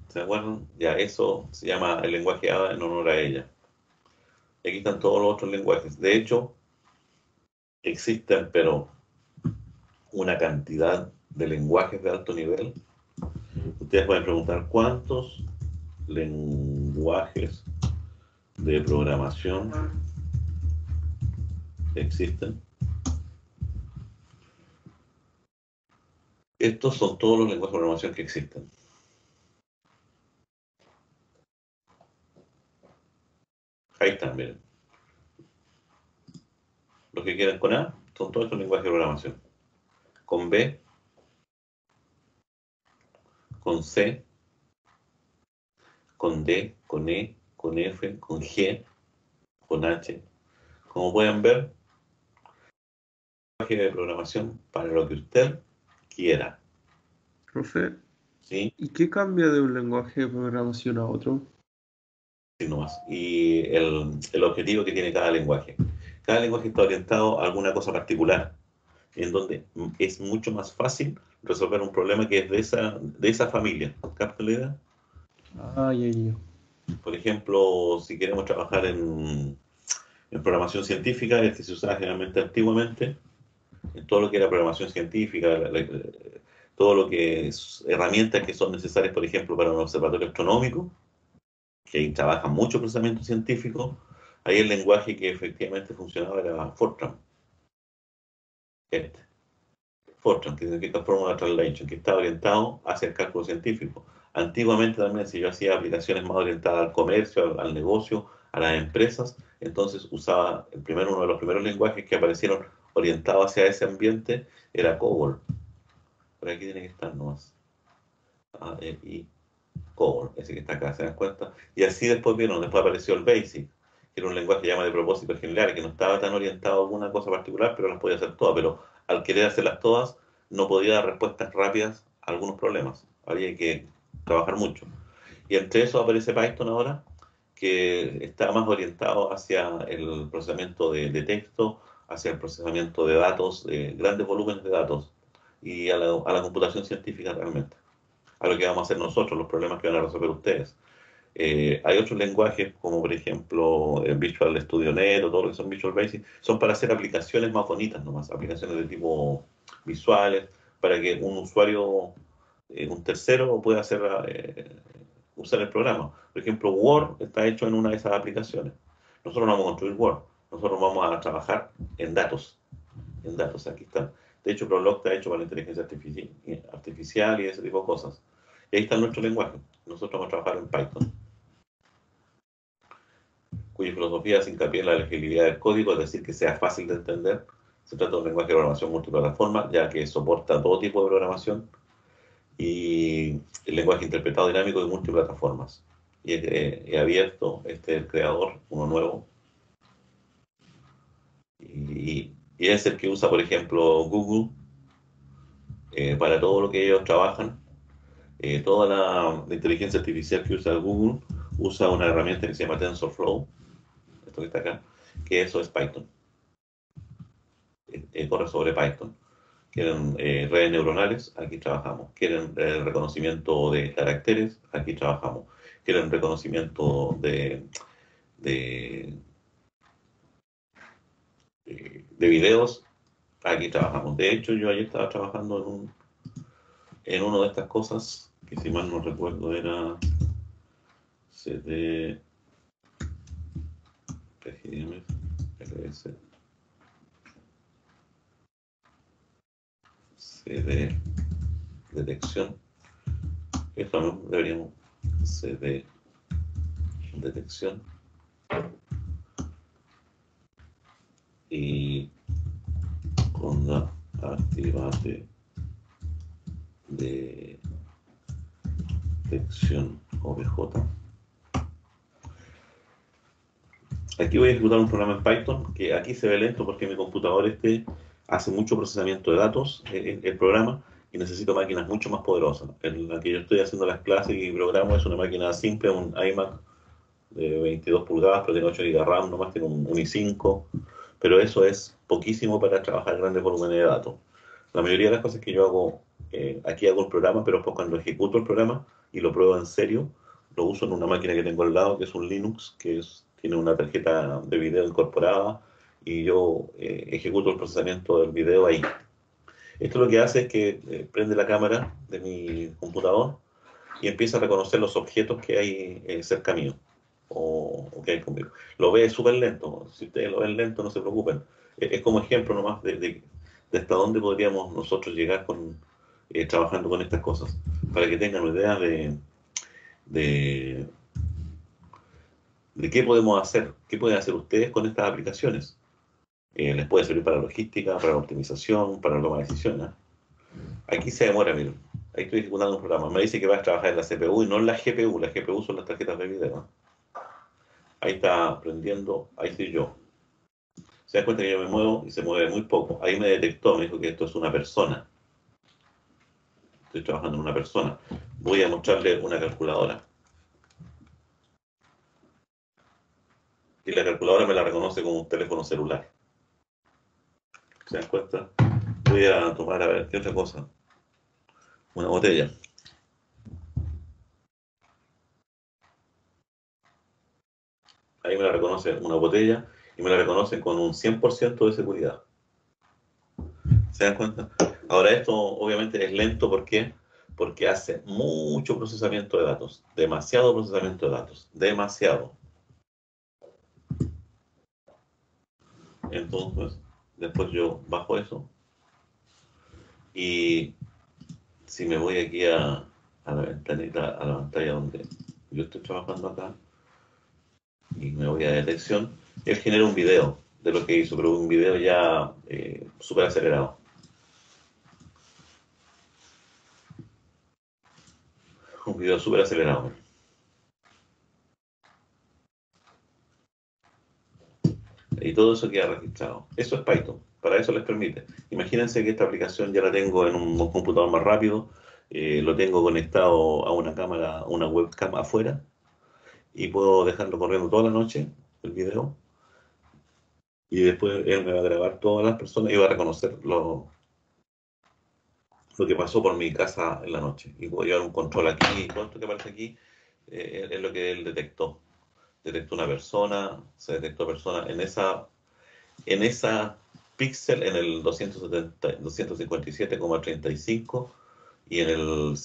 ¿Se acuerdan? Ya, eso se llama el lenguaje ADA en honor a ella. Y aquí están todos los otros lenguajes. De hecho, existen, pero una cantidad de lenguajes de alto nivel. Ustedes pueden preguntar cuántos lenguajes de programación existen. Estos son todos los lenguajes de programación que existen. Ahí están, miren. Los que quieran con A son todos estos lenguajes de programación. Con B, con C, con D, con E, con F, con G, con H. Como pueden ver, lenguaje de programación para lo que usted quiera. Profe, ¿Sí? ¿y qué cambia de un lenguaje de programación a otro? Nomás. Y el objetivo que tiene cada lenguaje. Cada lenguaje está orientado a alguna cosa particular, en donde es mucho más fácil resolver un problema que es de esa familia. ¿Capta la idea? Ah, ya. Por ejemplo, si queremos trabajar en programación científica, el que se usaba generalmente antiguamente, en todo lo que era programación científica, todo lo que es herramientas que son necesarias, por ejemplo, para un observatorio astronómico, que ahí trabaja mucho procesamiento científico, ahí el lenguaje que efectivamente funcionaba era Fortran. Fortran, que significa Formula Translation, que está orientado hacia el cálculo científico. Antiguamente también, si yo hacía aplicaciones más orientadas al comercio, al negocio, a las empresas, entonces usaba uno de los primeros lenguajes que aparecieron orientados hacia ese ambiente, era COBOL. Por aquí tiene que estar nomás. Y COBOL, ese que está acá, ¿se dan cuenta? Y así después apareció el BASIC, que era un lenguaje llama de propósito general, que no estaba tan orientado a alguna cosa particular, pero las podía hacer todas. Pero al querer hacerlas todas, no podía dar respuestas rápidas a algunos problemas. habría que trabajar mucho. Y entre eso aparece Python ahora, que está más orientado hacia el procesamiento de texto, hacia el procesamiento de datos, de grandes volúmenes de datos, y a la computación científica realmente, a lo que vamos a hacer nosotros, los problemas que van a resolver ustedes. Hay otros lenguajes, como por ejemplo el Visual Studio Net o todo lo que son Visual Basic, son para hacer aplicaciones más bonitas nomás, aplicaciones de tipo visuales, para que un usuario, un tercero, pueda hacer, usar el programa. Por ejemplo, Word está hecho en una de esas aplicaciones. Nosotros no vamos a construir Word, nosotros vamos a trabajar en datos. En datos, aquí está. De hecho, Prolog está hecho para la inteligencia artificial y ese tipo de cosas. Y ahí está nuestro lenguaje. Nosotros vamos a trabajar en Python, cuya filosofía se hincapié en la legibilidad del código, es decir, que sea fácil de entender. Se trata de un lenguaje de programación multiplataforma, ya que soporta todo tipo de programación, y el lenguaje interpretado dinámico de multiplataformas. Y es abierto, este es el creador, uno nuevo. Y es el que usa, por ejemplo, Google para todo lo que ellos trabajan. Toda la inteligencia artificial que usa Google usa una herramienta que se llama TensorFlow, esto que está acá, que eso es Python. Corre sobre Python. Quieren redes neuronales, aquí trabajamos. Quieren reconocimiento de caracteres, aquí trabajamos. Quieren reconocimiento de, de videos, aquí trabajamos. De hecho, yo ayer estaba trabajando en una de estas cosas, que si mal no recuerdo era CD, RS, CD, detección. Esto no deberíamos, CD, detección. Y onda activate de detección OBJ. Aquí voy a ejecutar un programa en Python, que aquí se ve lento porque mi computador hace mucho procesamiento de datos, el programa, y necesito máquinas mucho más poderosas. En la que yo estoy haciendo las clases y programo es una máquina simple, un iMac de 22 pulgadas, pero tiene 8 GB RAM, nomás tiene un i5, pero eso es poquísimo para trabajar grandes volúmenes de datos. La mayoría de las cosas que yo hago, aquí hago el programa, pero después cuando ejecuto el programa y lo pruebo en serio, lo uso en una máquina que tengo al lado, que es un Linux, tiene una tarjeta de video incorporada, y yo ejecuto el procesamiento del video ahí. Esto lo que hace es que prende la cámara de mi computador y empieza a reconocer los objetos que hay cerca mío o que hay conmigo. Lo ve súper lento. Si ustedes lo ven lento, no se preocupen. Es como ejemplo nomás de hasta dónde podríamos nosotros llegar trabajando con estas cosas, para que tengan una idea de, de qué podemos hacer, qué pueden hacer ustedes con estas aplicaciones. Les puede servir para logística, para la optimización, para la toma de decisiones. Aquí se demora, miren. Ahí estoy ejecutando un programa. Me dice que vas a trabajar en la CPU y no en la GPU. La GPU son las tarjetas de video. Ahí está prendiendo, ahí estoy yo. Se da cuenta que yo me muevo y se mueve muy poco. Ahí me detectó, me dijo que esto es una persona. Estoy trabajando en una persona. Voy a mostrarle una calculadora. Y la calculadora me la reconoce como un teléfono celular. ¿Se dan cuenta? Voy a tomar, a ver, ¿qué otra cosa? Una botella. Ahí me la reconoce una botella y me la reconocen con un 100% de seguridad. ¿Se dan cuenta? Ahora esto obviamente es lento, ¿por qué? Porque hace mucho procesamiento de datos, demasiado procesamiento de datos, demasiado. Entonces, después yo bajo eso y si me voy aquí a la ventanita, a la pantalla donde yo estoy trabajando acá y me voy a detección, él genera un video de lo que hizo, pero un video ya súper acelerado. Un video súper acelerado. Y todo eso queda registrado. Eso es Python. Para eso les permite. Imagínense que esta aplicación ya la tengo en un computador más rápido, lo tengo conectado a una cámara, a una webcam afuera, y puedo dejarlo corriendo toda la noche, el video, y después él me va a grabar todas las personas y va a reconocer lo que pasó por mi casa en la noche. Y voy a llevar un control aquí, y todo esto que aparece aquí es lo que él detectó. Detectó una persona, se detectó persona en esa píxel, en el 257,35 y en el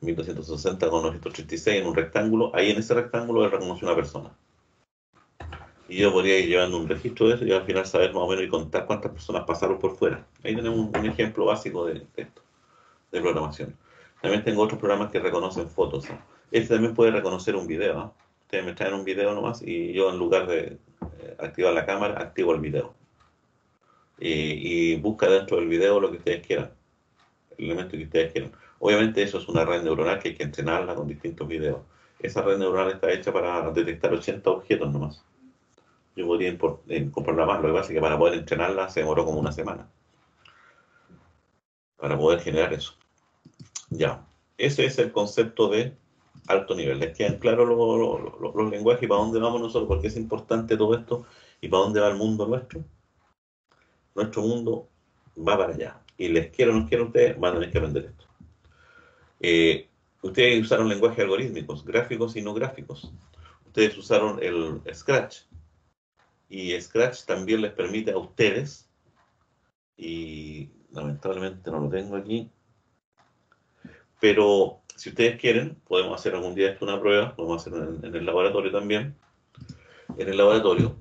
1260,936 en un rectángulo. Ahí en ese rectángulo él reconoció una persona. Y yo podría ir llevando un registro de eso y al final saber más o menos y contar cuántas personas pasaron por fuera. Ahí tenemos un ejemplo básico de esto, de programación. También tengo otros programas que reconocen fotos, ¿no? Este también puede reconocer un video, ¿no? Ustedes me traen un video nomás y yo en lugar de activar la cámara, activo el video. Y busca dentro del video lo que ustedes quieran, el elemento que ustedes quieran. Obviamente eso es una red neuronal que hay que entrenarla con distintos videos. Esa red neuronal está hecha para detectar 80 objetos nomás. Yo podría comprarla más, lo que pasa es que para poder entrenarla se demoró como una semana. Para poder generar eso. Ya, ese es el concepto de alto nivel. ¿Les quedan claros los lenguajes y para dónde vamos nosotros? ¿Por qué es importante todo esto? ¿Y para dónde va el mundo nuestro? Nuestro mundo va para allá. Y les quiero o no quiero ustedes, van a tener que aprender esto. Ustedes usaron lenguajes algorítmicos, gráficos y no gráficos. Ustedes usaron el Scratch. Y Scratch también les permite a ustedes, y lamentablemente no lo tengo aquí, pero si ustedes quieren, podemos hacer algún día esto una prueba, podemos hacer en el laboratorio también. En el laboratorio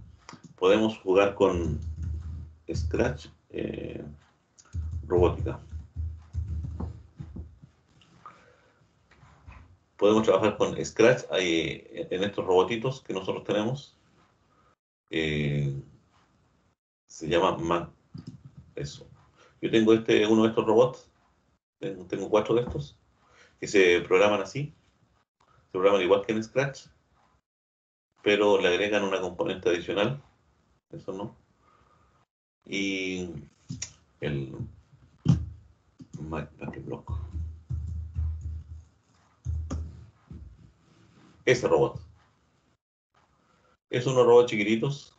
podemos jugar con Scratch, robótica. Podemos trabajar con Scratch en estos robotitos que nosotros tenemos. Se llama Mac. Eso. Yo tengo uno de estos robots, tengo 4 de estos, que se programan así, se programan igual que en Scratch, pero le agregan una componente adicional, eso no, y el Block. Ese robot. Es unos robots chiquititos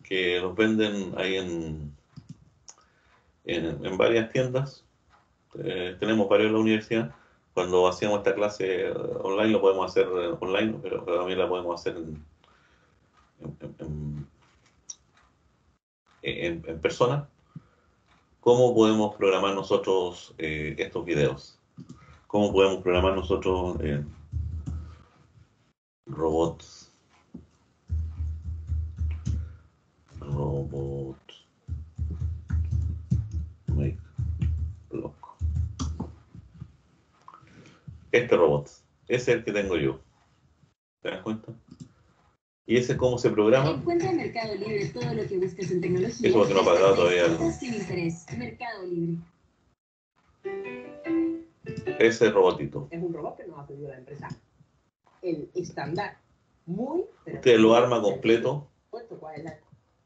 que los venden ahí en varias tiendas. Tenemos varios en la universidad. Cuando hacíamos esta clase online, lo podemos hacer online, pero también la podemos hacer en persona. ¿Cómo podemos programar nosotros estos videos? ¿Cómo podemos programar nosotros robots? Robot make block. Este robot es el que tengo yo. ¿Te das cuenta? Y ese es cómo se programa. Encuentra en Mercado Libre todo lo que busques en tecnología. Eso porque no ha pagado todavía. Sin interés. Mercado Libre. Ese robotito. Es un robot que nos ha pedido la empresa. El estándar. Usted lo arma completo.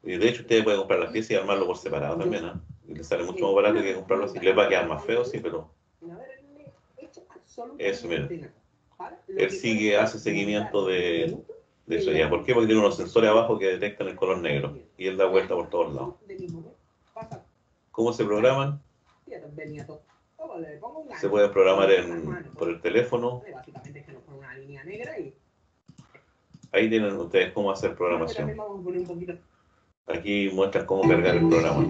Y de hecho, ustedes pueden comprar las piezas y armarlo por separado también, ¿eh? Y les sale mucho más barato que comprarlo así. Les va a quedar más feo, sí, pero... Eso, miren. Él hace seguimiento de eso ya. ¿Por qué? Porque tiene unos sensores abajo que detectan el color negro. Y él da vuelta por todos lados. ¿Cómo se programan? Se pueden programar por el teléfono. Ahí tienen ustedes cómo hacer programación. Aquí muestran cómo cargar el programa.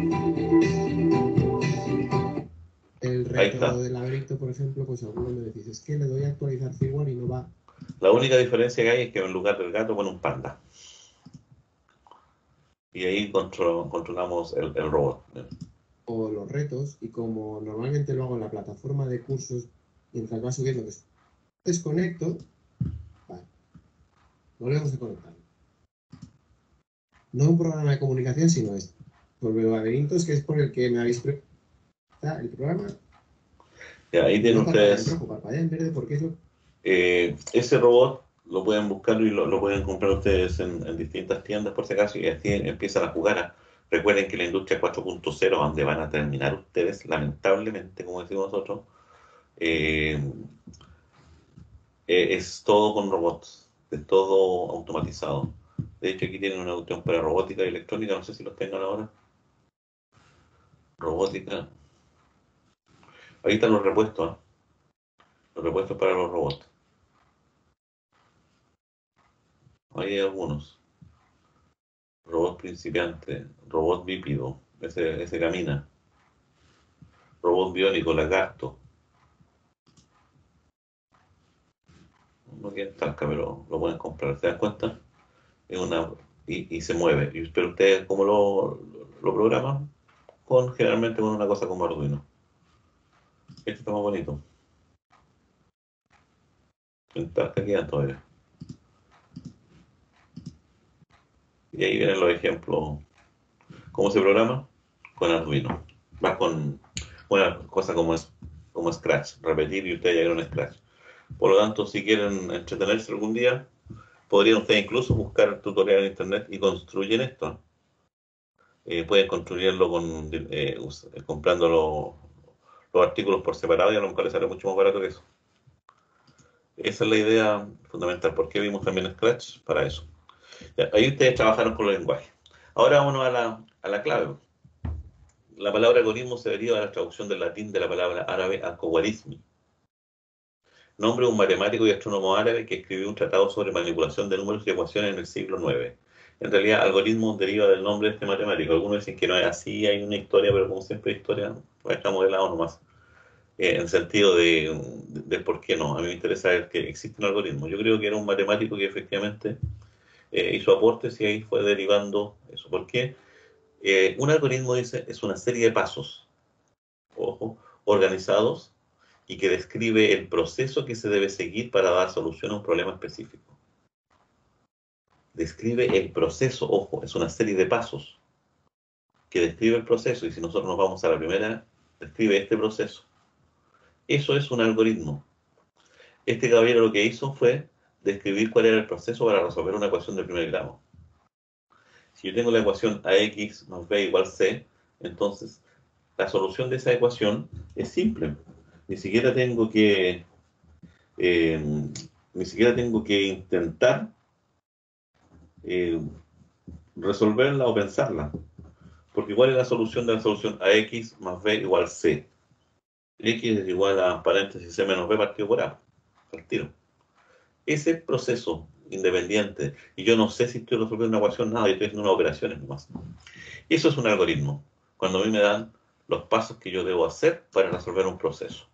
El reto del laberinto, por ejemplo, pues algunos me decís, es que le doy a actualizar firmware y no va. La única diferencia que hay es que en lugar del gato pone un panda. Y ahí controlamos el robot. O los retos, y como normalmente lo hago en la plataforma de cursos, mientras va subiendo, desconecto, vale, volvemos a conectar. No un programa de comunicación, sino este. Por el laberintos, que es por el que me habéis preguntado el programa. Ya, ahí tienen ustedes. En verde, porque es lo... Ese robot lo pueden buscar y lo pueden comprar ustedes en distintas tiendas por si acaso y así empiezan a jugar. Recuerden que la industria 4.0, donde van a terminar ustedes, lamentablemente, como decimos nosotros, es todo con robots, es todo automatizado. De hecho, aquí tienen una opción para robótica y electrónica, no sé si los tengan ahora. Robótica. Ahí están los repuestos, ¿eh? Los repuestos para los robots. Ahí hay algunos. Robot principiante, robot bípido, ese camina. Robot biónico, lagarto. No tiene talca, pero lo pueden comprar. ¿Se dan cuenta? Es una, y se mueve. Pero ustedes, ¿cómo lo programan? Generalmente con una cosa como Arduino. Este está más bonito. En talca quedan todavía. Y ahí vienen los ejemplos. ¿Cómo se programa? Con Arduino. Va con una cosa como Scratch. Repetir y ustedes ya vieron Scratch. Por lo tanto, si quieren entretenerse algún día, podrían ustedes incluso buscar tutorial en internet y construyen esto. Pueden construirlo comprando los artículos por separado y a lo mejor les sale mucho más barato que eso. Esa es la idea fundamental. ¿Por qué vimos también Scratch? Para eso. Ya, ahí ustedes trabajaron con los lenguajes. Ahora vámonos a la clave. La palabra algoritmo se deriva de la traducción del latín de la palabra árabe algoritmi. Nombre de un matemático y astrónomo árabe que escribió un tratado sobre manipulación de números y ecuaciones en el siglo IX. En realidad, algoritmo deriva del nombre de este matemático. Algunos dicen que no es así, hay una historia, pero como siempre historia, pues estamos de lado nomás. En el sentido de por qué no. A mí me interesa ver que existe un algoritmo. Yo creo que era un matemático que efectivamente hizo aportes y ahí fue derivando eso. ¿Por qué? Un algoritmo, dice, es una serie de pasos, ojo, organizados y que describe el proceso que se debe seguir para dar solución a un problema específico. Describe el proceso, ojo, es una serie de pasos que describe el proceso y si nosotros nos vamos a la primera, describe este proceso. Eso es un algoritmo. Este caballero lo que hizo fue describir cuál era el proceso para resolver una ecuación de primer grado. Si yo tengo la ecuación ax más b igual c, entonces la solución de esa ecuación es simple. Ni siquiera tengo que intentar resolverla o pensarla. Porque ¿cuál es la solución de la solución ax más b igual c? X es igual a paréntesis c menos b partido por a. Al tiro. Ese proceso independiente, y yo no sé si estoy resolviendo una ecuación, nada, yo estoy haciendo unas operaciones nomás. Eso es un algoritmo. Cuando a mí me dan los pasos que yo debo hacer para resolver un proceso.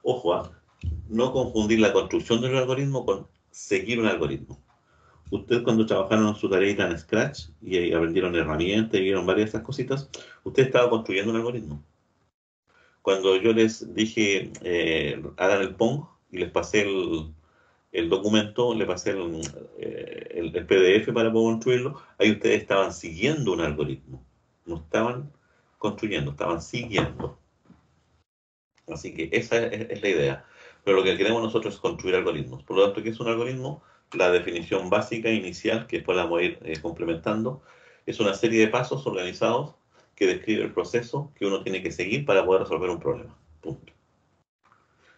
Ojo, no confundir la construcción de un algoritmo con seguir un algoritmo. Ustedes cuando trabajaron en su tareita en Scratch y aprendieron herramientas y vieron varias de esas cositas, usted estaba construyendo un algoritmo. Cuando yo les dije hagan el Pong y les pasé el documento, le pasé el PDF para poder construirlo, ahí ustedes estaban siguiendo un algoritmo. No estaban construyendo, estaban siguiendo. Así que esa es la idea. Pero lo que queremos nosotros es construir algoritmos. Por lo tanto, ¿qué es un algoritmo? La definición básica inicial, que después la vamos a ir complementando, es una serie de pasos organizados que describe el proceso que uno tiene que seguir para poder resolver un problema. Punto.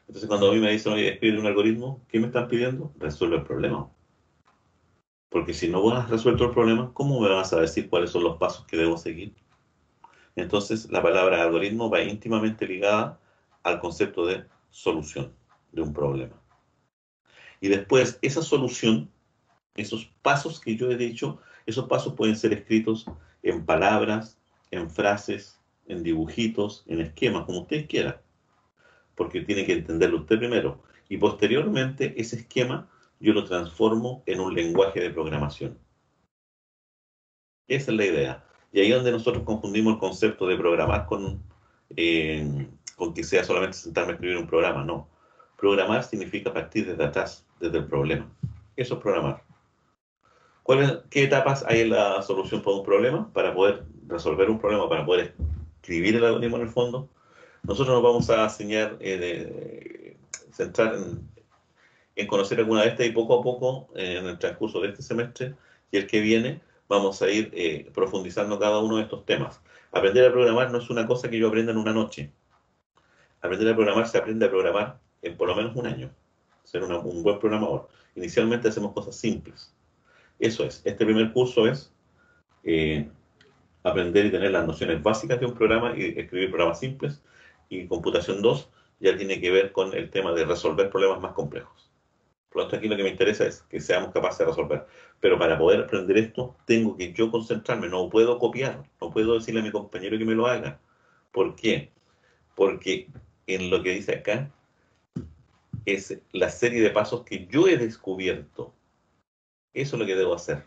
Entonces, cuando a mí me dicen, oye, escribe un algoritmo, ¿qué me están pidiendo? Resuelve el problema. Porque si no has resuelto el problema, ¿cómo me vas a decir cuáles son los pasos que debo seguir? Entonces, la palabra algoritmo va íntimamente ligada al concepto de solución de un problema. Y después, esa solución, esos pasos que yo he dicho, esos pasos pueden ser escritos en palabras, en frases, en dibujitos, en esquemas, como usted quiera. Porque tiene que entenderlo usted primero. Y posteriormente, ese esquema yo lo transformo en un lenguaje de programación. Esa es la idea. Y ahí es donde nosotros confundimos el concepto de programar con que sea solamente sentarme a escribir un programa. No. Programar significa partir desde atrás, desde el problema. Eso es programar. ¿Qué etapas hay en la solución para un problema? Para poder resolver un problema, para poder escribir el algoritmo en el fondo. Nosotros nos vamos a centrar en conocer alguna de estas y poco a poco, en el transcurso de este semestre y el que viene, vamos a ir profundizando cada uno de estos temas. Aprender a programar no es una cosa que yo aprenda en una noche. Aprender a programar se aprende a programar en por lo menos un año. Ser un buen programador. Inicialmente hacemos cosas simples. Eso es. Este primer curso es aprender y tener las nociones básicas de un programa y escribir programas simples. Y computación 2 ya tiene que ver con el tema de resolver problemas más complejos. Por lo tanto, aquí lo que me interesa es que seamos capaces de resolver. Pero para poder aprender esto, tengo que yo concentrarme. No puedo copiar. No puedo decirle a mi compañero que me lo haga. ¿Por qué? Porque en lo que dice acá es la serie de pasos que yo he descubierto. Eso es lo que debo hacer.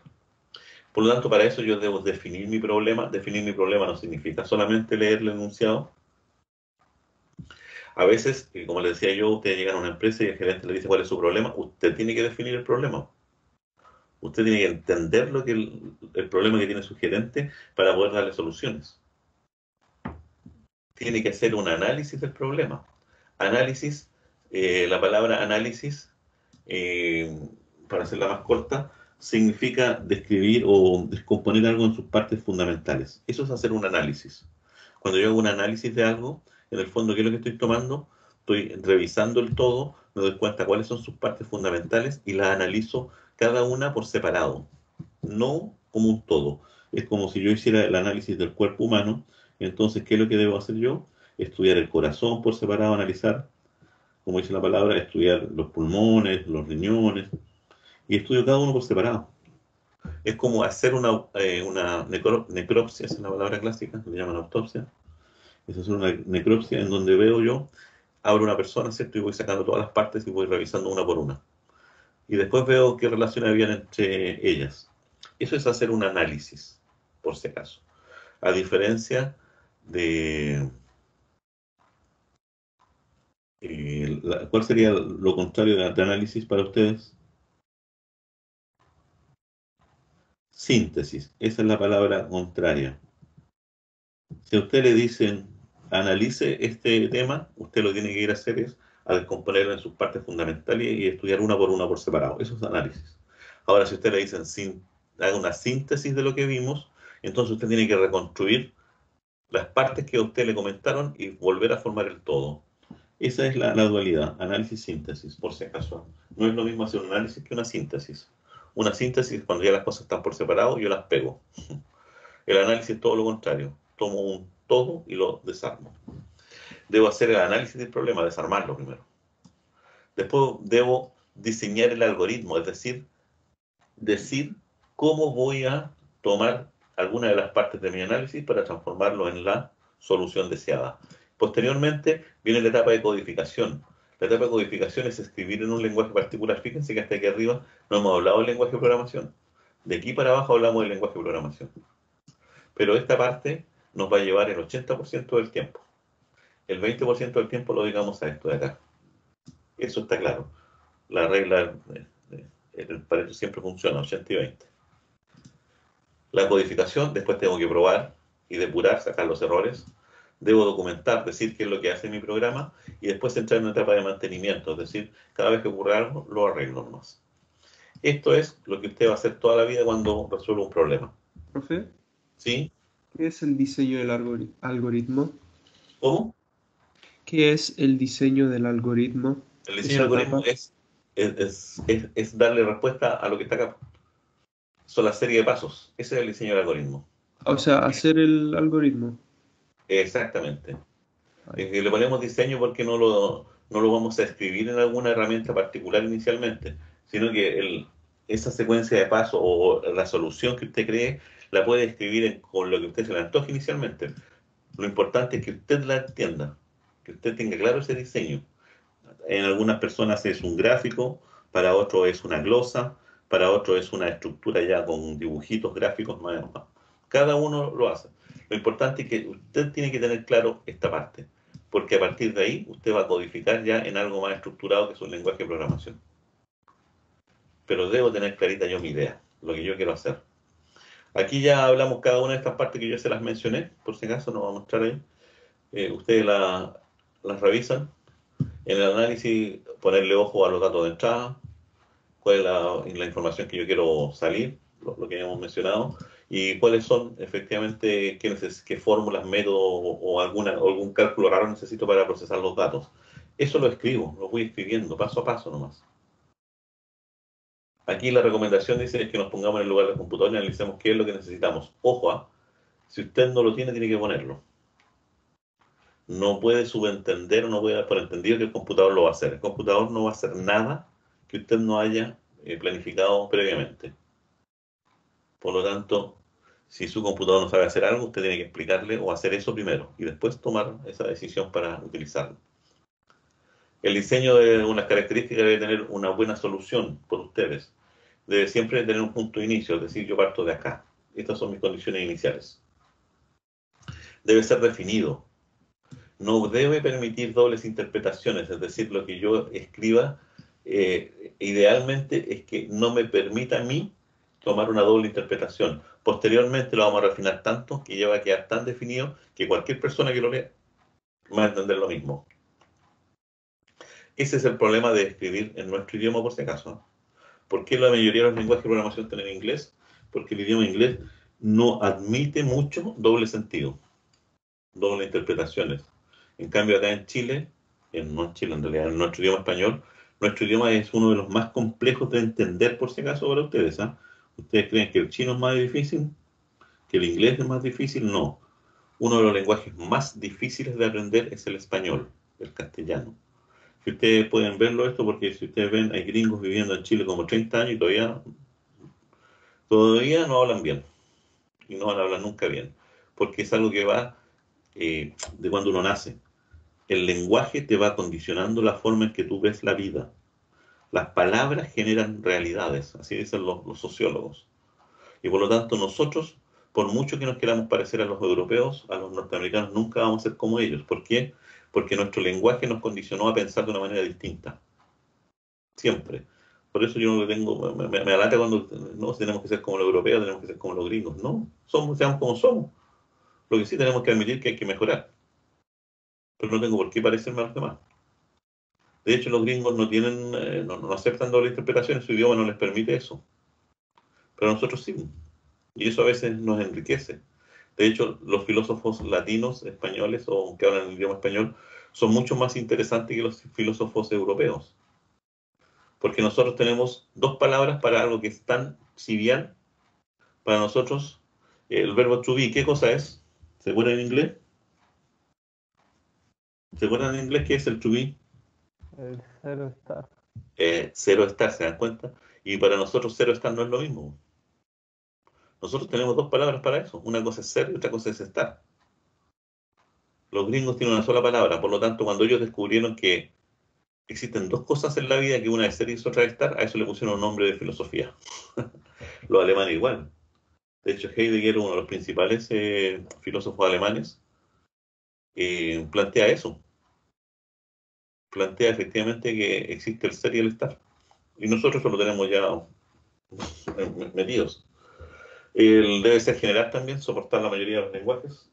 Por lo tanto, para eso yo debo definir mi problema. Definir mi problema no significa solamente leer el enunciado. A veces, como le decía yo, ustedes llegan a una empresa y el gerente le dice cuál es su problema. Usted tiene que definir el problema. Usted tiene que entender lo que el problema que tiene su gerente para poder darle soluciones. Tiene que hacer un análisis del problema. Análisis, la palabra análisis, para hacerla más corta, significa describir o descomponer algo en sus partes fundamentales. Eso es hacer un análisis. Cuando yo hago un análisis de algo, en el fondo, ¿qué es lo que estoy tomando? Estoy revisando el todo, me doy cuenta cuáles son sus partes fundamentales y las analizo cada una por separado, no como un todo. Es como si yo hiciera el análisis del cuerpo humano. Entonces, ¿qué es lo que debo hacer yo? Estudiar el corazón por separado, analizar, como dice la palabra, estudiar los pulmones, los riñones, y estudio cada uno por separado. Es como hacer una necropsia, esa es la palabra clásica, le llaman autopsia. Es hacer una necropsia en donde veo yo, abro una persona, ¿cierto? Y voy sacando todas las partes y voy revisando una por una. Y después veo qué relación había entre ellas. Eso es hacer un análisis, por si acaso. A diferencia de... ¿cuál sería lo contrario de análisis para ustedes? Síntesis. Esa es la palabra contraria. Si a usted le dicen analice este tema, usted lo que tiene que ir a hacer es a descomponerlo en sus partes fundamentales y estudiar una por separado. Eso es análisis. Ahora, si a usted le dicen haga una síntesis de lo que vimos, entonces usted tiene que reconstruir las partes que a usted le comentaron y volver a formar el todo. Esa es la dualidad, análisis-síntesis, por si acaso. No es lo mismo hacer un análisis que una síntesis. Una síntesis, cuando ya las cosas están por separado, yo las pego. El análisis es todo lo contrario. Tomo un todo y lo desarmo. Debo hacer el análisis del problema, desarmarlo primero. Después debo diseñar el algoritmo, es decir cómo voy a tomar alguna de las partes de mi análisis para transformarlo en la solución deseada. Posteriormente viene la etapa de codificación. La etapa de codificación es escribir en un lenguaje particular. Fíjense que hasta aquí arriba no hemos hablado del lenguaje de programación. De aquí para abajo hablamos del lenguaje de programación. Pero esta parte nos va a llevar el 80% del tiempo. El 20% del tiempo lo dedicamos a esto de acá. Eso está claro. La regla, el Pareto siempre funciona, 80 y 20. La codificación, después tengo que probar y depurar, sacar los errores. Debo documentar, decir qué es lo que hace mi programa y después entrar en una etapa de mantenimiento, es decir, cada vez que ocurre algo, lo arreglo nomás. Esto es lo que usted va a hacer toda la vida cuando resuelve un problema. Profe, ¿Sí? ¿qué es el diseño del algoritmo? ¿Cómo? ¿Qué es el diseño del algoritmo? El diseño del algoritmo es darle respuesta a lo que está acá. Son la serie de pasos. Ese es el diseño del algoritmo. O sea, hacer el algoritmo. Exactamente. Le ponemos diseño porque no lo vamos a escribir en alguna herramienta particular inicialmente, sino que esa secuencia de pasos o la solución que usted cree la puede escribir con lo que usted se le antoje inicialmente. Lo importante es que usted la entienda, que usted tenga claro ese diseño. En algunas personas es un gráfico, para otros es una glosa, para otros es una estructura ya con dibujitos gráficos más. Cada uno lo hace. Lo importante es que usted tiene que tener claro esta parte, porque a partir de ahí usted va a codificar ya en algo más estructurado que es un lenguaje de programación. Pero debo tener clarita yo mi idea, lo que yo quiero hacer. Aquí ya hablamos cada una de estas partes que yo se las mencioné, por si acaso no vamos a mostrar ahí. Ustedes las revisan. En el análisis, ponerle ojo a los datos de entrada, cuál es la información que yo quiero salir, lo que hemos mencionado, y cuáles son efectivamente qué fórmulas, métodos o algún cálculo raro necesito para procesar los datos. Eso lo escribo, lo voy escribiendo paso a paso nomás. Aquí la recomendación dice es que nos pongamos en el lugar del computador y analicemos qué es lo que necesitamos. Ojo, si usted no lo tiene, tiene que ponerlo. No puede subentender o no puede dar por entendido que el computador lo va a hacer. El computador no va a hacer nada que usted no haya planificado previamente. Por lo tanto, si su computador no sabe hacer algo, usted tiene que explicarle o hacer eso primero y después tomar esa decisión para utilizarlo. El diseño de unas características debe tener una buena solución por ustedes. Debe siempre tener un punto de inicio, es decir, yo parto de acá. Estas son mis condiciones iniciales. Debe ser definido. No debe permitir dobles interpretaciones, es decir, lo que yo escriba idealmente es que no me permita a mí tomar una doble interpretación. Posteriormente lo vamos a refinar tanto que ya va a quedar tan definido que cualquier persona que lo lea va a entender lo mismo. Ese es el problema de escribir en nuestro idioma, por si acaso. ¿Por qué la mayoría de los lenguajes de programación están en inglés? Porque el idioma inglés no admite mucho doble sentido, doble interpretaciones. En cambio, acá en Chile, no en Chile, en realidad, en nuestro idioma español, nuestro idioma es uno de los más complejos de entender, por si acaso, para ustedes. ¿Ustedes creen que el chino es más difícil? ¿Que el inglés es más difícil? No. Uno de los lenguajes más difíciles de aprender es el español, el castellano. Si ustedes pueden verlo esto, porque si ustedes ven, hay gringos viviendo en Chile como 30 años y todavía no hablan bien. Y no van a hablar nunca bien. Porque es algo que va de cuando uno nace. El lenguaje te va condicionando la forma en que tú ves la vida. Las palabras generan realidades, así dicen los sociólogos. Y por lo tanto nosotros, por mucho que nos queramos parecer a los europeos, a los norteamericanos, nunca vamos a ser como ellos. ¿Por qué? Porque nuestro lenguaje nos condicionó a pensar de una manera distinta. Siempre. Por eso yo no le tengo, me alata cuando no tenemos que ser como los europeos, tenemos que ser como los gringos. No, seamos como somos. Lo que sí tenemos que admitir que hay que mejorar. Pero no tengo por qué parecerme a los demás. De hecho, los gringos no tienen, no aceptan doble interpretación, su idioma no les permite eso. Pero nosotros sí. Y eso a veces nos enriquece. De hecho, los filósofos latinos, españoles o que hablan el idioma español, son mucho más interesantes que los filósofos europeos. Porque nosotros tenemos dos palabras para algo que es tan trivial. Para nosotros, el verbo to be, ¿qué cosa es? ¿Se acuerdan en inglés? ¿Se acuerdan en inglés qué es el to be? El cero está. Cero estar, ¿se dan cuenta? Y para nosotros cero estar no es lo mismo. Nosotros tenemos dos palabras para eso. Una cosa es ser y otra cosa es estar. Los gringos tienen una sola palabra. Por lo tanto, cuando ellos descubrieron que existen dos cosas en la vida, que una es ser y otra es estar, a eso le pusieron un nombre de filosofía. Los alemanes igual. De hecho, Heidegger, uno de los principales filósofos alemanes, plantea eso. Plantea efectivamente que existe el ser y el estar. Y nosotros eso lo tenemos ya metidos. Debe ser general también, soportar la mayoría de los lenguajes.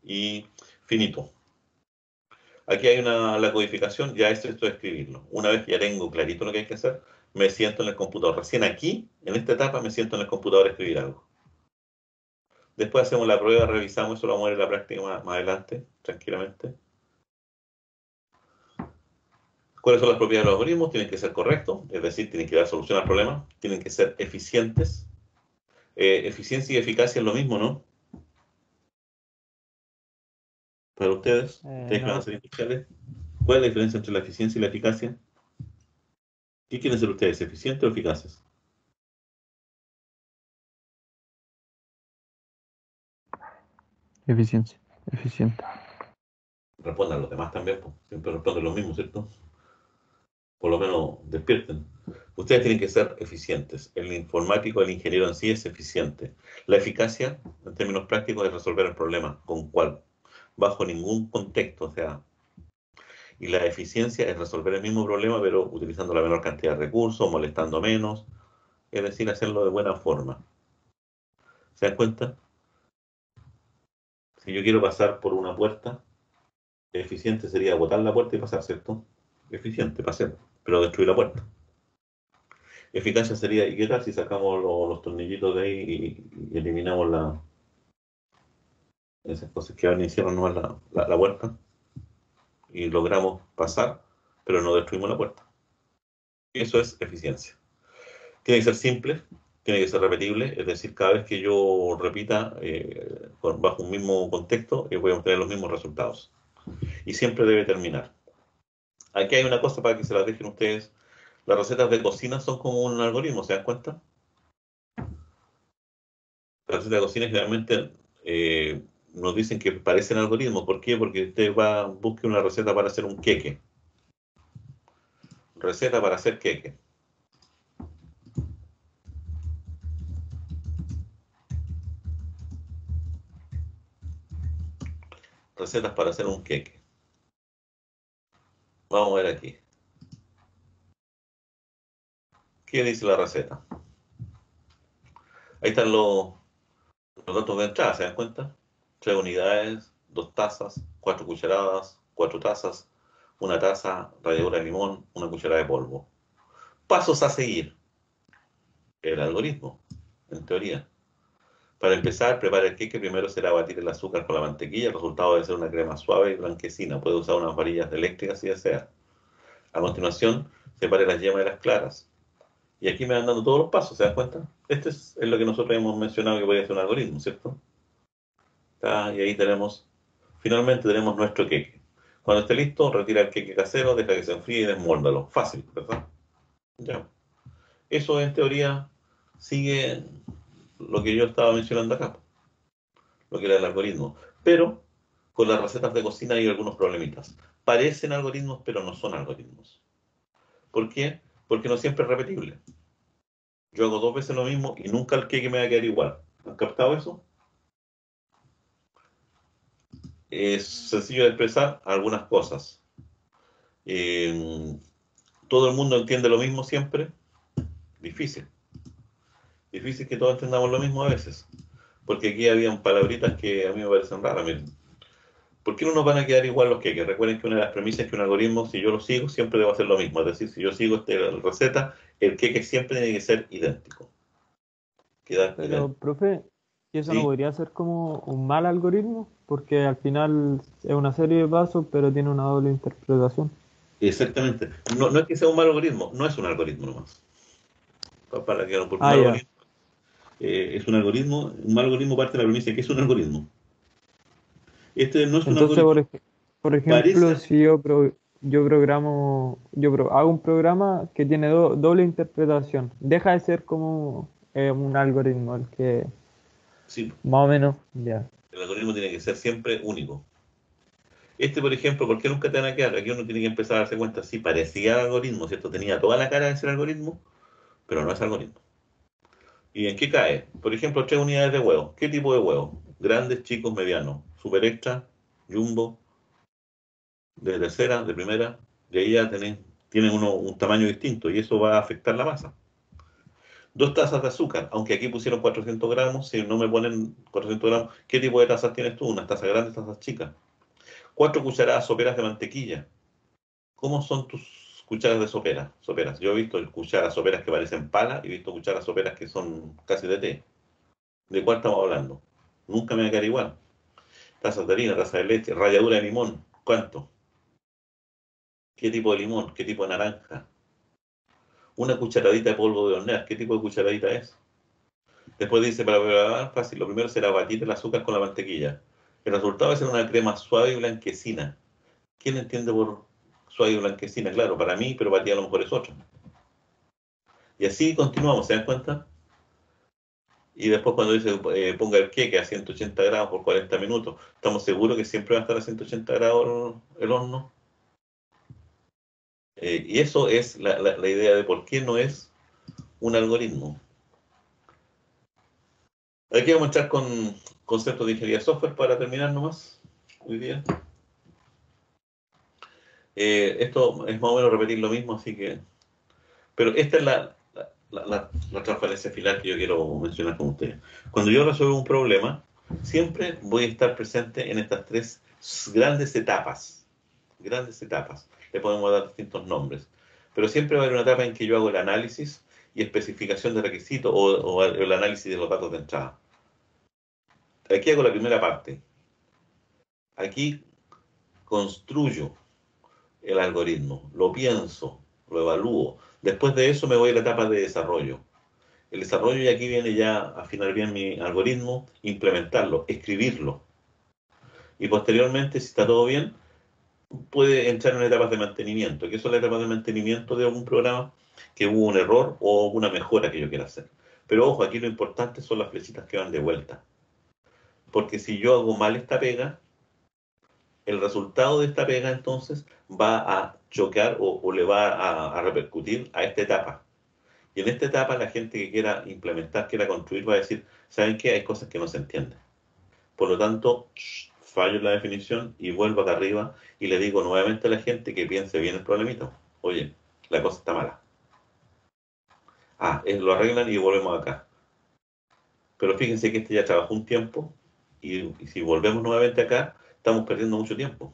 Y finito. Aquí hay la codificación, ya esto es escribirlo. Una vez que ya tengo clarito lo que hay que hacer, me siento en el computador. Recién aquí, en esta etapa, me siento en el computador a escribir algo. Después hacemos la prueba, revisamos, eso lo vamos a ver en la práctica más adelante, tranquilamente. ¿Cuáles son las propiedades de los algoritmos? Tienen que ser correctos, es decir, tienen que dar solución al problema, tienen que ser eficientes. Eficiencia y eficacia es lo mismo, ¿no? Para ustedes que van a ser industriales, ¿cuál es la diferencia entre la eficiencia y la eficacia? ¿Qué quieren ser ustedes, eficientes o eficaces? Eficiencia. Eficiente. Respondan los demás también, pues. Siempre responden lo mismo, ¿cierto? Por lo menos despierten. Ustedes tienen que ser eficientes. El informático, el ingeniero en sí es eficiente. La eficacia, en términos prácticos, es resolver el problema. ¿Con cuál? Bajo ningún contexto, o sea. Y la eficiencia es resolver el mismo problema, pero utilizando la menor cantidad de recursos, molestando menos. Es decir, hacerlo de buena forma. ¿Se dan cuenta? Si yo quiero pasar por una puerta, eficiente sería botar la puerta y pasar, ¿cierto? Eficiente, pasar, pero destruir la puerta. Eficacia sería, ¿y qué tal si sacamos los tornillitos de ahí y eliminamos esas cosas que van y cierran nomás la puerta y logramos pasar, pero no destruimos la puerta? Eso es eficiencia. Tiene que ser simple, tiene que ser repetible, es decir, cada vez que yo repita bajo un mismo contexto, voy a obtener los mismos resultados. Y siempre debe terminar. Aquí hay una cosa para que se la dejen ustedes. Las recetas de cocina son como un algoritmo, ¿se dan cuenta? Las recetas de cocina generalmente nos dicen que parecen algoritmos. ¿Por qué? Porque usted busque una receta para hacer un queque. Receta para hacer queque. Recetas para hacer un queque. Vamos a ver aquí. ¿Qué dice la receta? Ahí están los datos de entrada, ¿se dan cuenta? 3 unidades, 2 tazas, 4 cucharadas, 4 tazas, 1 taza, ralladura de limón, 1 cucharada de polvo. Pasos a seguir. El algoritmo, en teoría. Para empezar, prepara el queque. Primero será batir el azúcar con la mantequilla. El resultado debe ser una crema suave y blanquecina. Puede usar unas varillas eléctricas si desea. A continuación, separe las yemas de las claras. Y aquí me van dando todos los pasos, ¿se dan cuenta? Este es lo que nosotros hemos mencionado que puede ser un algoritmo, ¿cierto? Y ahí finalmente tenemos nuestro queque. Cuando esté listo, retira el queque casero, deja que se enfríe y desmóldalo. Fácil, ¿verdad? Ya. Eso en teoría sigue lo que yo estaba mencionando acá, lo que era el algoritmo. Pero con las recetas de cocina hay algunos problemitas. Parecen algoritmos, pero no son algoritmos. ¿Por qué? Porque no siempre es repetible. Yo hago 2 veces lo mismo y nunca el queque me va a quedar igual. ¿Han captado eso? Es sencillo de expresar algunas cosas. ¿Todo el mundo entiende lo mismo siempre? Difícil. Difícil que todos entendamos lo mismo a veces. Porque aquí habían palabritas que a mí me parecen raras. Miren. ¿Por qué no nos van a quedar igual los queques? Recuerden que una de las premisas es que un algoritmo, si yo lo sigo, siempre debo hacer lo mismo. Es decir, si yo sigo esta receta, el queque siempre tiene que ser idéntico. ¿Queda Pero, profe, ¿y eso no ¿Sí? podría ser como un mal algoritmo? Porque al final es una serie de pasos, pero tiene una doble interpretación. Exactamente. No, no es que sea un mal algoritmo, no es un algoritmo nomás. Para que por un Ah, mal ya. algoritmo, es un algoritmo, un mal algoritmo parte de la premisa que es un algoritmo. Este no es un Entonces, algoritmo. por Parece, ejemplo, si yo programo, hago un programa que tiene doble interpretación, deja de ser como un algoritmo, el que sí, más o menos, ya. el algoritmo tiene que ser siempre único. Este, por ejemplo, ¿por qué nunca te van a quedar? Aquí uno tiene que empezar a darse cuenta, sí, parecía algoritmo, ¿cierto? Tenía toda la cara de ser algoritmo, pero no es algoritmo. ¿Y en qué cae? Por ejemplo, 3 unidades de huevo. ¿Qué tipo de huevo? Grandes, chicos, medianos. Super extra, jumbo, de tercera, de primera. De ahí ya tienen un tamaño distinto y eso va a afectar la masa. 2 tazas de azúcar, aunque aquí pusieron 400 gramos, si no me ponen 400 gramos, ¿qué tipo de tazas tienes tú? ¿Unas tazas grandes, tazas chicas? 4 cucharadas soperas de mantequilla. ¿Cómo son tus cucharas de soperas? Yo he visto cucharas soperas que parecen pala y he visto cucharas soperas que son casi de té. ¿De cuál estamos hablando? Nunca me va a quedar igual. Tazas de harina, taza de leche, ralladura de limón. ¿Cuánto? ¿Qué tipo de limón? ¿Qué tipo de naranja? Una cucharadita de polvo de hornear. ¿Qué tipo de cucharadita es? Después dice, para preparar fácil, lo primero será batir el azúcar con la mantequilla. El resultado va a ser una crema suave y blanquecina. ¿Quién entiende por suave y blanquecina? Claro, para mí, pero para ti a lo mejor es otra. Y así continuamos, ¿se dan cuenta? Y después cuando dice ponga el queque a 180 grados por 40 minutos, ¿estamos seguros que siempre va a estar a 180 grados el horno? Y eso es la idea de por qué no es un algoritmo. Aquí vamos a entrar con conceptos de ingeniería de software para terminar nomás hoy día. Esto es más o menos repetir lo mismo, así que... Pero esta es la transparencia final que yo quiero mencionar con ustedes. Cuando yo resuelvo un problema, siempre voy a estar presente en estas 3 grandes etapas. Grandes etapas. Le podemos dar distintos nombres. Pero siempre va a haber una etapa en que yo hago el análisis y especificación de requisitos o el análisis de los datos de entrada. Aquí hago la primera parte. Aquí construyo el algoritmo, lo pienso, lo evalúo. Después de eso me voy a la etapa de desarrollo. El desarrollo, y aquí viene ya a afinar bien mi algoritmo, implementarlo, escribirlo. Y posteriormente, si está todo bien, puede entrar en etapas de mantenimiento, que son las etapas de mantenimiento de algún programa que hubo un error o una mejora que yo quiera hacer. Pero ojo, aquí lo importante son las flechitas que van de vuelta. Porque si yo hago mal esta pega, el resultado de esta pega entonces va a chocar o le va a repercutir a esta etapa. Y en esta etapa la gente que quiera implementar, quiera construir, va a decir, ¿saben qué? Hay cosas que no se entienden. Por lo tanto, fallo en la definición y vuelvo acá arriba y le digo nuevamente a la gente que piense bien el problemita. Oye, la cosa está mala. Lo arreglan y volvemos acá. Pero fíjense que este ya trabajó un tiempo y si volvemos nuevamente acá, estamos perdiendo mucho tiempo.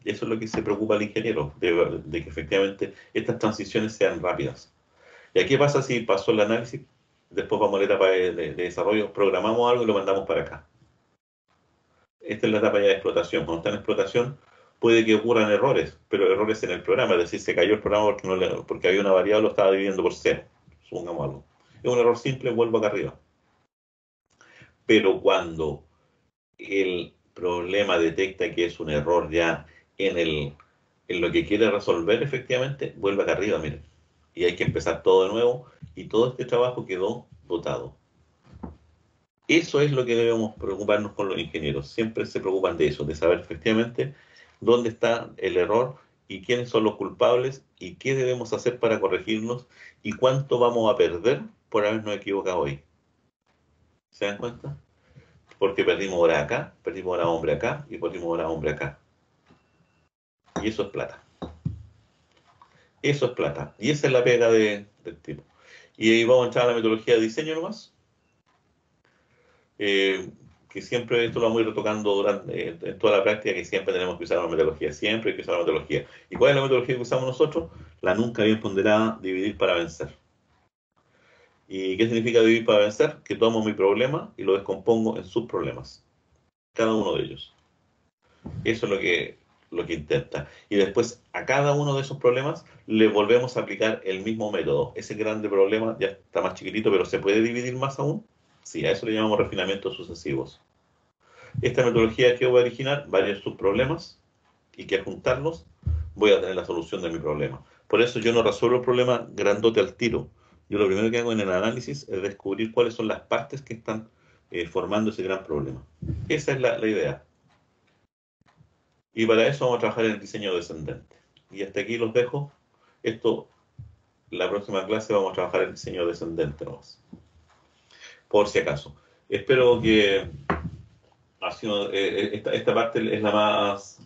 Y eso es lo que se preocupa el ingeniero, de que efectivamente estas transiciones sean rápidas. ¿Y aquí pasa si pasó el análisis? Después vamos a la etapa de desarrollo, programamos algo y lo mandamos para acá. Esta es la etapa ya de explotación. Cuando está en explotación, puede que ocurran errores, pero errores en el programa, es decir, se cayó el programa porque había una variable, lo estaba dividiendo por cero, supongamos algo. Es un error simple, vuelvo acá arriba. Pero cuando el problema detecta que es un error ya en lo que quiere resolver, efectivamente, vuelve acá arriba, miren. Y hay que empezar todo de nuevo, y todo este trabajo quedó botado. Eso es lo que debemos preocuparnos con los ingenieros. Siempre se preocupan de eso, de saber efectivamente dónde está el error y quiénes son los culpables y qué debemos hacer para corregirnos y cuánto vamos a perder por habernos equivocado hoy. ¿Se dan cuenta? Porque perdimos hora acá, perdimos hora hombre acá y perdimos hora hombre acá. Y eso es plata. Eso es plata. Y esa es la pega del tipo. Y ahí vamos a entrar a la metodología de diseño nomás. Que siempre esto lo vamos a ir retocando durante en toda la práctica, que siempre tenemos que usar una metodología, siempre hay que usar una metodología. ¿Y cuál es la metodología que usamos nosotros? La nunca bien ponderada, dividir para vencer. ¿Y qué significa dividir para vencer? Que tomo mi problema y lo descompongo en subproblemas, cada uno de ellos. Eso es lo que intenta. Y después a cada uno de esos problemas le volvemos a aplicar el mismo método. Ese grande problema ya está más chiquitito, pero ¿se puede dividir más aún? Sí, a eso le llamamos refinamientos sucesivos. Esta metodología que voy a originar varios subproblemas y que al juntarlos voy a tener la solución de mi problema. Por eso yo no resuelvo el problema grandote al tiro. Yo lo primero que hago en el análisis es descubrir cuáles son las partes que están formando ese gran problema. Esa es la idea. Y para eso vamos a trabajar en el diseño descendente. Y hasta aquí los dejo. La próxima clase vamos a trabajar el diseño descendente nomás. Por si acaso. Espero que esta parte es la más